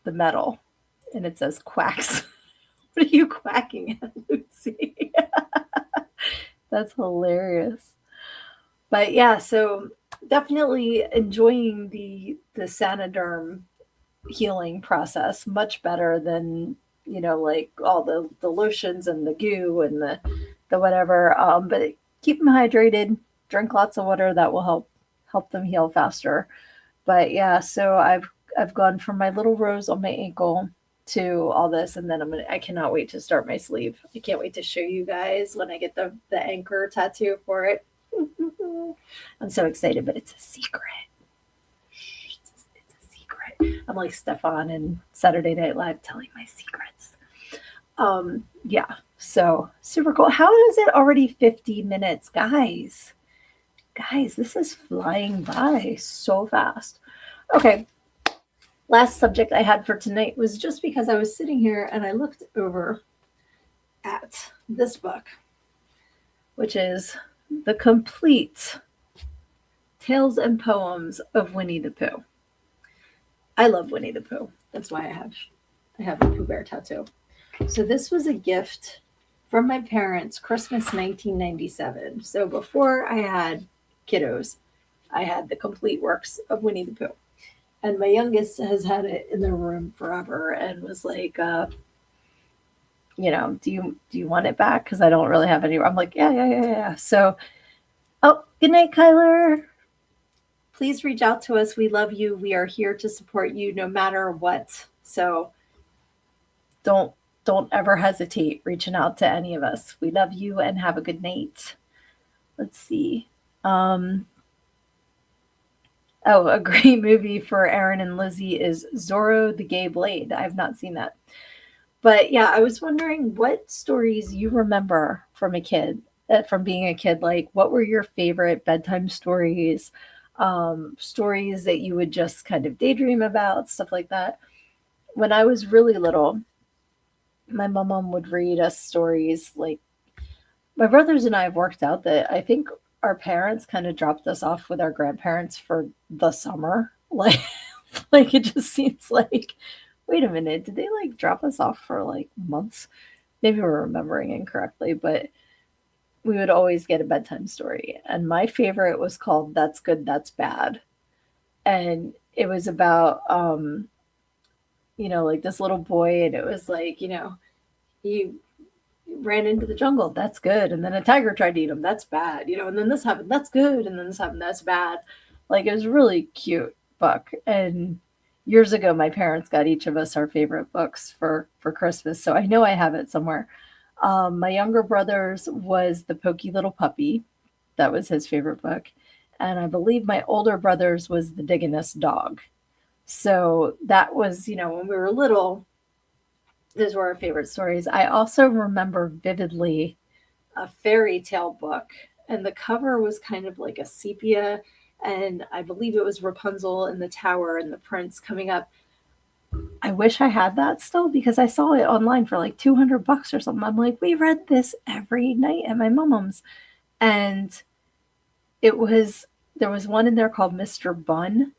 Speaker 1: The metal. And it says quacks. What are you quacking at, Lucy? That's hilarious. But yeah, so definitely enjoying the Sanoderm healing process much better than, like all the lotions and the goo and the whatever. But keep them hydrated, drink lots of water. That will help them heal faster. But yeah, so I've gone from my little rose on my ankle to all this, and then I cannot wait to start my sleeve. I can't wait to show you guys when I get the anchor tattoo for it. I'm so excited, but it's a secret. It's a secret. I'm like Stefan in Saturday Night Live telling my secrets. Yeah, so super cool. How is it already 50 minutes, guys? Guys, this is flying by so fast. Okay, last subject I had for tonight was just because I was sitting here and I looked over at this book, which is The Complete Tales and Poems of Winnie the Pooh. I love Winnie the Pooh. That's why I have a Pooh Bear tattoo. So this was a gift from my parents, Christmas 1997. So before I had kiddos, I had the complete works of Winnie the Pooh. And my youngest has had it in their room forever and was like, do you want it back? Because I don't really have any. I'm like, yeah. So, oh, good night, Kyler. Please reach out to us. We love you. We are here to support you no matter what. So don't don't ever hesitate reaching out to any of us. We love you and have a good night. Let's see. Um, oh, a great movie for Aaron and Lizzie is Zorro the Gay Blade. I've not seen that. But yeah, I was wondering what stories you remember from a kid, from being a kid. Like, what were your favorite bedtime stories? Stories that you would just kind of daydream about, stuff like that. When I was really little, my mom would read us stories. Like, my brothers and I have worked out that I think our parents kind of dropped us off with our grandparents for the summer. Like, like it just seems like, wait a minute, did they like drop us off for like months? Maybe we're remembering incorrectly, but we would always get a bedtime story. And my favorite was called That's Good, That's Bad. And it was about, like this little boy, and it was like, he ran into the jungle. That's good. And then a tiger tried to eat him. That's bad. And then this happened. That's good. And then this happened. That's bad. Like, it was a really cute book. And years ago, my parents got each of us our favorite books for Christmas. So I know I have it somewhere. My younger brother's was The Pokey Little Puppy. That was his favorite book. And I believe my older brother's was The Digginest Dog. So that was, when we were little, those were our favorite stories. I also remember vividly a fairy tale book, and the cover was kind of like a sepia, and I believe it was Rapunzel in the tower and the prince coming up. I wish I had that still because I saw it online for like $200 or something. I'm like, we read this every night at my mom's, and it was there was one in there called Mr. Bun,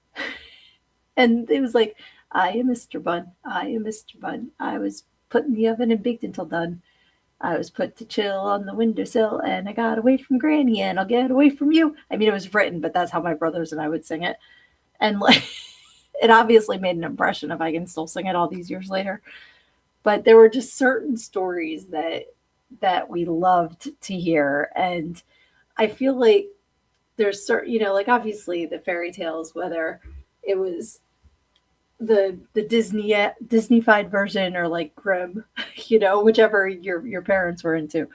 Speaker 1: and it was like, I am Mr. Bun. I am Mr. Bun. I was put in the oven and baked until done. I was put to chill on the windowsill, and I got away from Granny, and I'll get away from you. I mean, it was written, but that's how my brothers and I would sing it. And like, it obviously made an impression if I can still sing it all these years later. But there were just certain stories that we loved to hear. And I feel like there's certain, like obviously the fairy tales, whether it was the Disneyfied version or like Grimm, whichever your parents were into.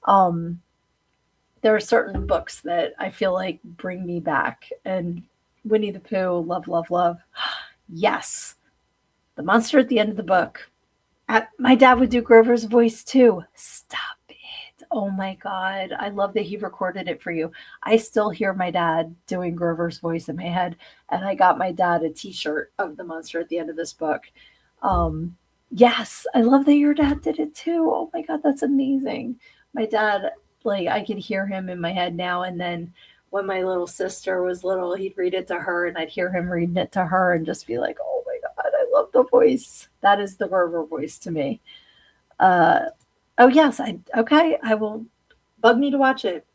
Speaker 1: Um, there are certain books that I feel like bring me back. And Winnie the Pooh, love, love, love. Yes, the monster at the end of the book. My dad would do Grover's voice too. Stop it. Oh my God. I love that he recorded it for you. I still hear my dad doing Grover's voice in my head. And I got my dad a t-shirt of the monster at the end of this book. Yes, I love that your dad did it too. Oh my God, that's amazing. My dad, like, I could hear him in my head now. And then when my little sister was little, he'd read it to her and I'd hear him reading it to her and just be like, oh my God, I love the voice. That is the Grover voice to me. Uh, oh yes, okay. I will bug me to watch it.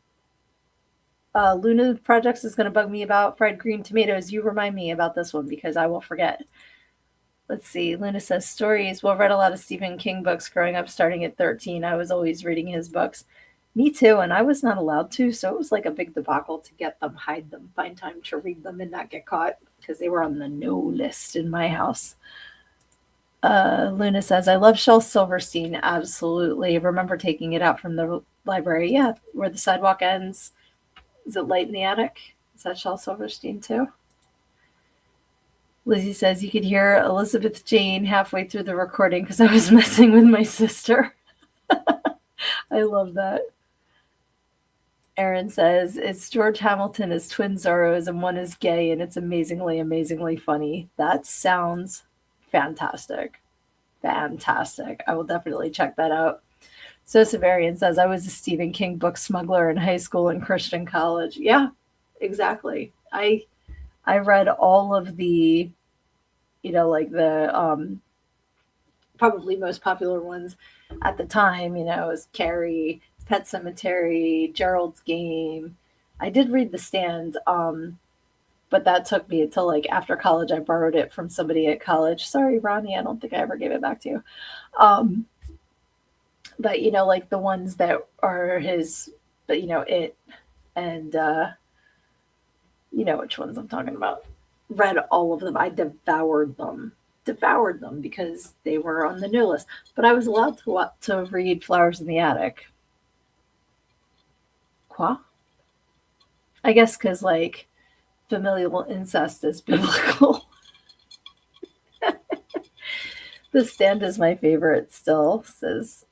Speaker 1: Luna Projects is going to bug me about fried green tomatoes. You remind me about this one because I will forget. Let's see. Luna says stories. Well, read a lot of Stephen King books growing up, starting at 13. I was always reading his books. Me too, and I was not allowed to, so it was like a big debacle to get them, hide them, find time to read them, and not get caught because they were on the no list in my house. Luna says, I love Shel Silverstein. Absolutely. Remember taking it out from the library. Yeah, where the sidewalk ends. Is it Light in the Attic? Is that Shel Silverstein too? Lizzie says, you could hear Elizabeth Jane halfway through the recording because I was messing with my sister. I love that. Aaron says, it's George Hamilton as twin Zorros and one is gay and it's amazingly, amazingly funny. That sounds fantastic. Fantastic. I will definitely check that out. So Severian says, I was a Stephen King book smuggler in high school and Christian college. Yeah, exactly. I read all of the, like the probably most popular ones at the time, it was Carrie, Pet Cemetery, Gerald's Game. I did read The Stand, but that took me until like after college. I borrowed it from somebody at college. Sorry, Ronnie, I don't think I ever gave it back to you. But like the ones that are his, but it and which ones I'm talking about. Read all of them. I devoured them because they were on the no list. But I was allowed to read Flowers in the Attic. Quoi? I guess because like familial incest is biblical. The Stand is my favorite still, says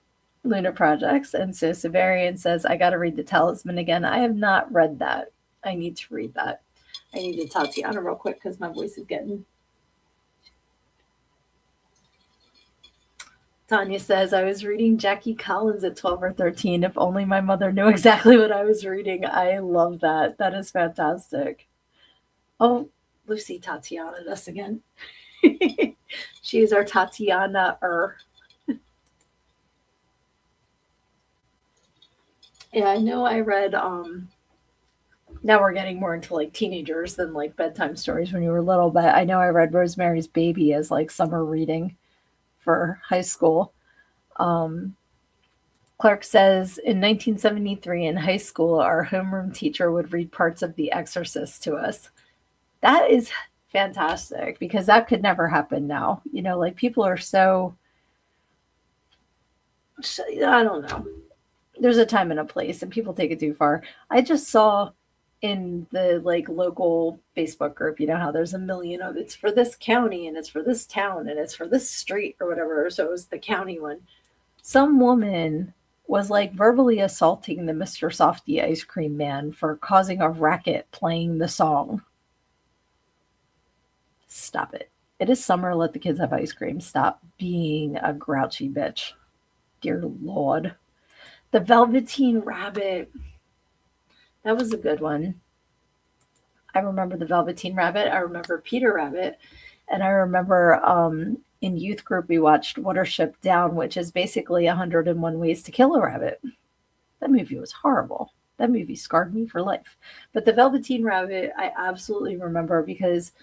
Speaker 1: Luna Projects. And so Severian says, I got to read The Talisman again. I have not read that. I need to read that. I need to Tatiana real quick because my voice is getting. Tanya says, I was reading Jackie Collins at 12 or 13. If only my mother knew exactly what I was reading. I love that. That is fantastic. Oh, Lucy Tatiana us again. She's our Tatiana-er. Yeah, I know I read, now we're getting more into like teenagers than like bedtime stories when you were little, but I know I read Rosemary's Baby as like summer reading for high school. Clark says, in 1973 in high school, our homeroom teacher would read parts of The Exorcist to us. That is fantastic because that could never happen now. Like people are so, I don't know. There's a time and a place and people take it too far. I just saw in the like local Facebook group, how there's a million of it's for this county and it's for this town and it's for this street or whatever. So it was the county one. Some woman was like verbally assaulting the Mr. Softy ice cream man for causing a racket playing the song. Stop it. It is summer. Let the kids have ice cream. Stop being a grouchy bitch. Dear Lord. The Velveteen Rabbit. That was a good one. I remember the Velveteen Rabbit. I remember Peter Rabbit. And I remember in youth group we watched Watership Down, which is basically 101 Ways to Kill a Rabbit. That movie was horrible. That movie scarred me for life. But the Velveteen Rabbit, I absolutely remember because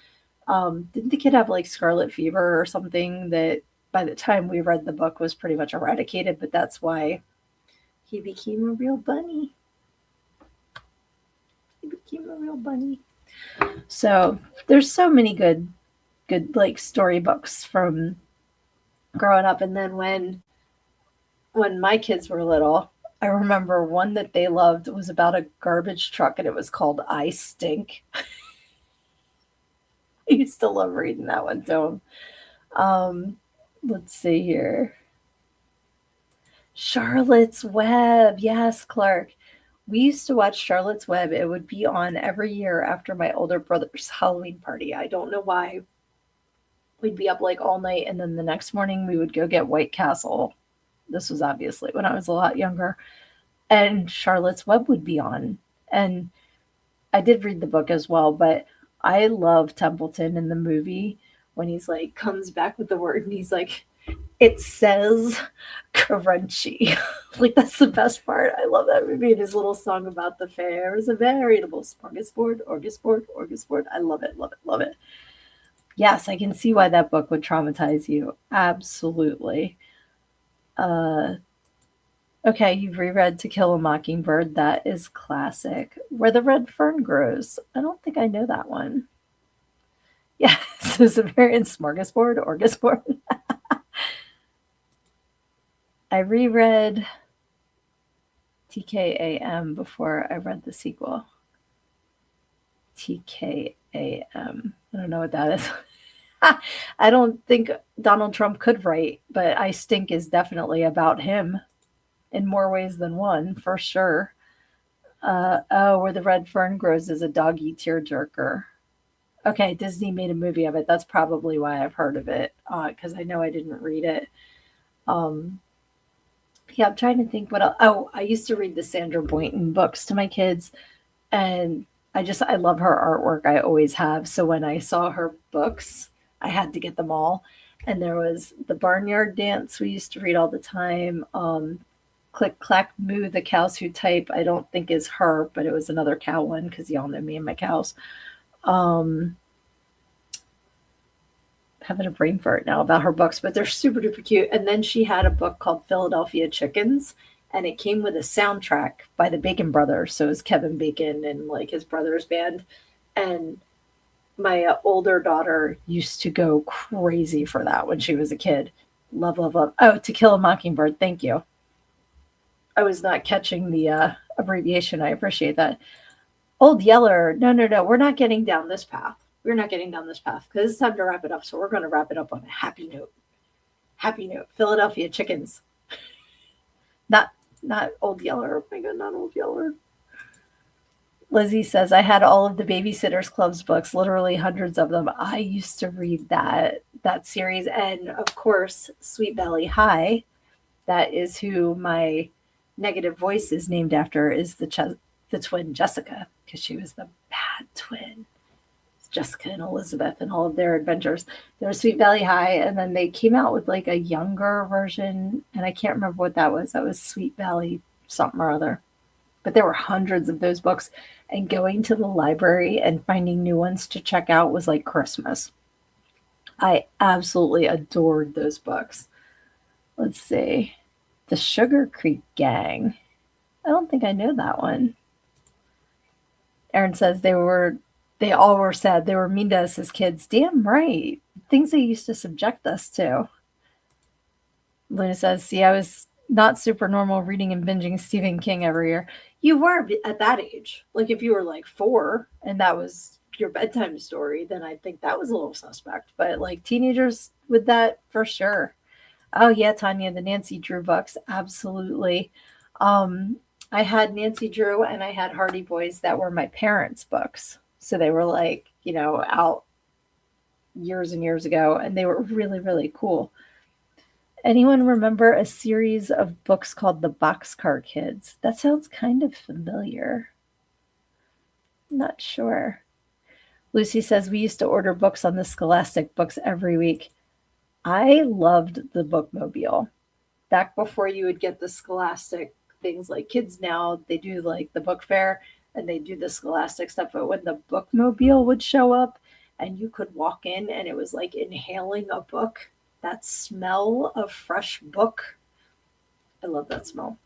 Speaker 1: didn't the kid have like scarlet fever or something that by the time we read the book was pretty much eradicated, but that's why he became a real bunny. So there's so many good like storybooks from growing up. And then when my kids were little, I remember one that they loved was about a garbage truck and it was called I Stink. I used to love reading that one to them. Let's see here. Charlotte's Web. Yes, Clark. We used to watch Charlotte's Web. It would be on every year after my older brother's Halloween party. I don't know why. We'd be up like all night, and then the next morning we would go get White Castle. This was obviously when I was a lot younger. And Charlotte's Web would be on. And I did read the book as well, but I love Templeton in the movie when he's like, comes back with the word and he's like, It says crunchy. Like, that's the best part. I love that movie and his little song about the fair is a veritable smorgasbord, orgasbord. I love it, love it, love it. Yes, I can see why that book would traumatize you. Absolutely. Uh, okay, you've reread To Kill a Mockingbird. That is classic. Where the Red Fern Grows. I don't think I know that one. Yes, it's a very smorgasbord, orgasbord. I reread TKAM before I read the sequel. TKAM. I don't know what that is. I don't think Donald Trump could write, but I Stink is definitely about him in more ways than one, for sure. Oh, Where the Red Fern Grows is a doggy tearjerker. Okay, Disney made a movie of it. That's probably why I've heard of it, because I know I didn't read it. Um, yeah, I'm trying to think what else. Oh, I used to read the Sandra Boynton books to my kids, and I love her artwork. I always have. So when I saw her books, I had to get them all. And there was the Barnyard Dance we used to read all the time. Click Clack Moo, the Cows Who Type. I don't think is her, but it was another cow one because y'all know me and my cows. Um, Having a brain fart now about her books, but they're super duper cute. And then she had a book called Philadelphia Chickens, and it came with a soundtrack by the Bacon Brothers. So it was Kevin Bacon and like his brother's band. And my older daughter used to go crazy for that when she was a kid. Love, love, love. Oh, To Kill a Mockingbird. Thank you. I was not catching the abbreviation. I appreciate that. Old Yeller. No, no, no. We're not getting down this path. We're not getting down this path because it's time to wrap it up. So we're going to wrap it up on a happy note. Happy note. Philadelphia Chickens. Not not Old Yeller. Oh my god, not Old Yeller. Lizzie says I had all of the Babysitters Club's books, literally hundreds of them. I used to read that series, and of course, Sweet Valley High. That is who my negative voice is named after. Is the twin Jessica because she was the bad twin. Jessica and Elizabeth and all of their adventures. There was Sweet Valley High, and then they came out with like a younger version, and I can't remember what that was. That was Sweet Valley something or other. But there were hundreds of those books, and going to the library and finding new ones to check out was like Christmas. I absolutely adored those books. Let's see. The Sugar Creek Gang. I don't think I know that one. Aaron says they all were sad. They were mean to us as kids. Damn right. Things they used to subject us to. Luna says, see, I was not super normal reading and binging Stephen King every year. You were at that age. Like if you were like 4 and that was your bedtime story, then I think that was a little suspect. But like teenagers with that, for sure. Oh yeah, Tanya, the Nancy Drew books. Absolutely. Um, I had Nancy Drew and I had Hardy Boys that were my parents' books. So they were like, out years and years ago, and they were really, really cool. Anyone remember a series of books called The Boxcar Kids? That sounds kind of familiar. Not sure. Lucy says we used to order books on the Scholastic books every week. I loved the Bookmobile. Back before you would get the Scholastic things like kids now, they do like the book fair and they do the Scholastic stuff. But when the Bookmobile would show up and you could walk in and it was like inhaling a book, that smell of fresh book, I love that smell.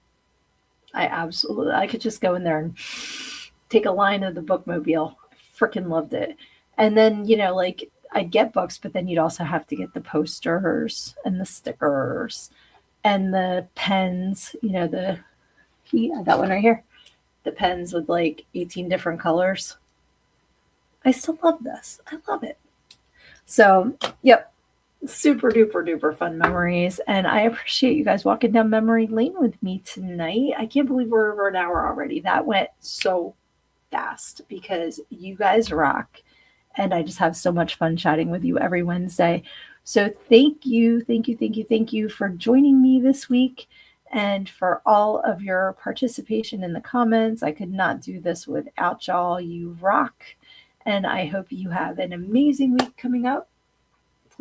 Speaker 1: I could just go in there and take a line of the Bookmobile. Freaking loved it. And then, like I'd get books, but then you'd also have to get the posters and the stickers and the pens, that one right here, the pens with like 18 different colors. I still love this. I love it. So, yep, super duper duper fun memories. And I appreciate you guys walking down memory lane with me tonight. I can't believe we're over an hour already. That went so fast because you guys rock. And I just have so much fun chatting with you every Wednesday. So thank you for joining me this week and for all of your participation in the comments. I could not do this without y'all. You rock. And I hope you have an amazing week coming up.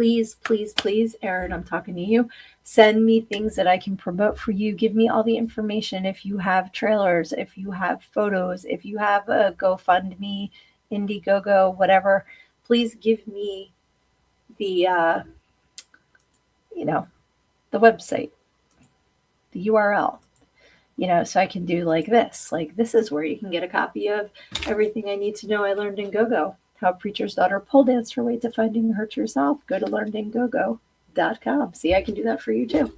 Speaker 1: please, please, please, Erin, I'm talking to you. Send me things that I can promote for you. Give me all the information. If you have trailers, if you have photos, if you have a GoFundMe, Indiegogo, whatever, please give me the, you know, the website, the URL, so I can do like this. Like, this is where you can get a copy of Everything I Need to Know I Learned in Go-Go. How a Preacher's Daughter Pole Danced Her Way to Finding Her True Self. Go to learnedingogo.com. See, I can do that for you too.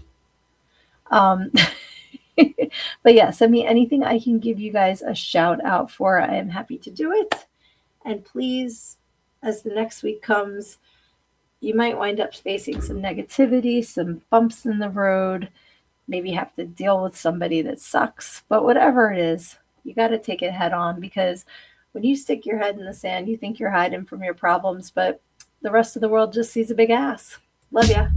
Speaker 1: But yeah, send me anything I can give you guys a shout out for. I am happy to do it. And please, as the next week comes, you might wind up facing some negativity, some bumps in the road, maybe have to deal with somebody that sucks. But whatever it is, you got to take it head on, because when you stick your head in the sand, you think you're hiding from your problems, but the rest of the world just sees a big ass. Love ya.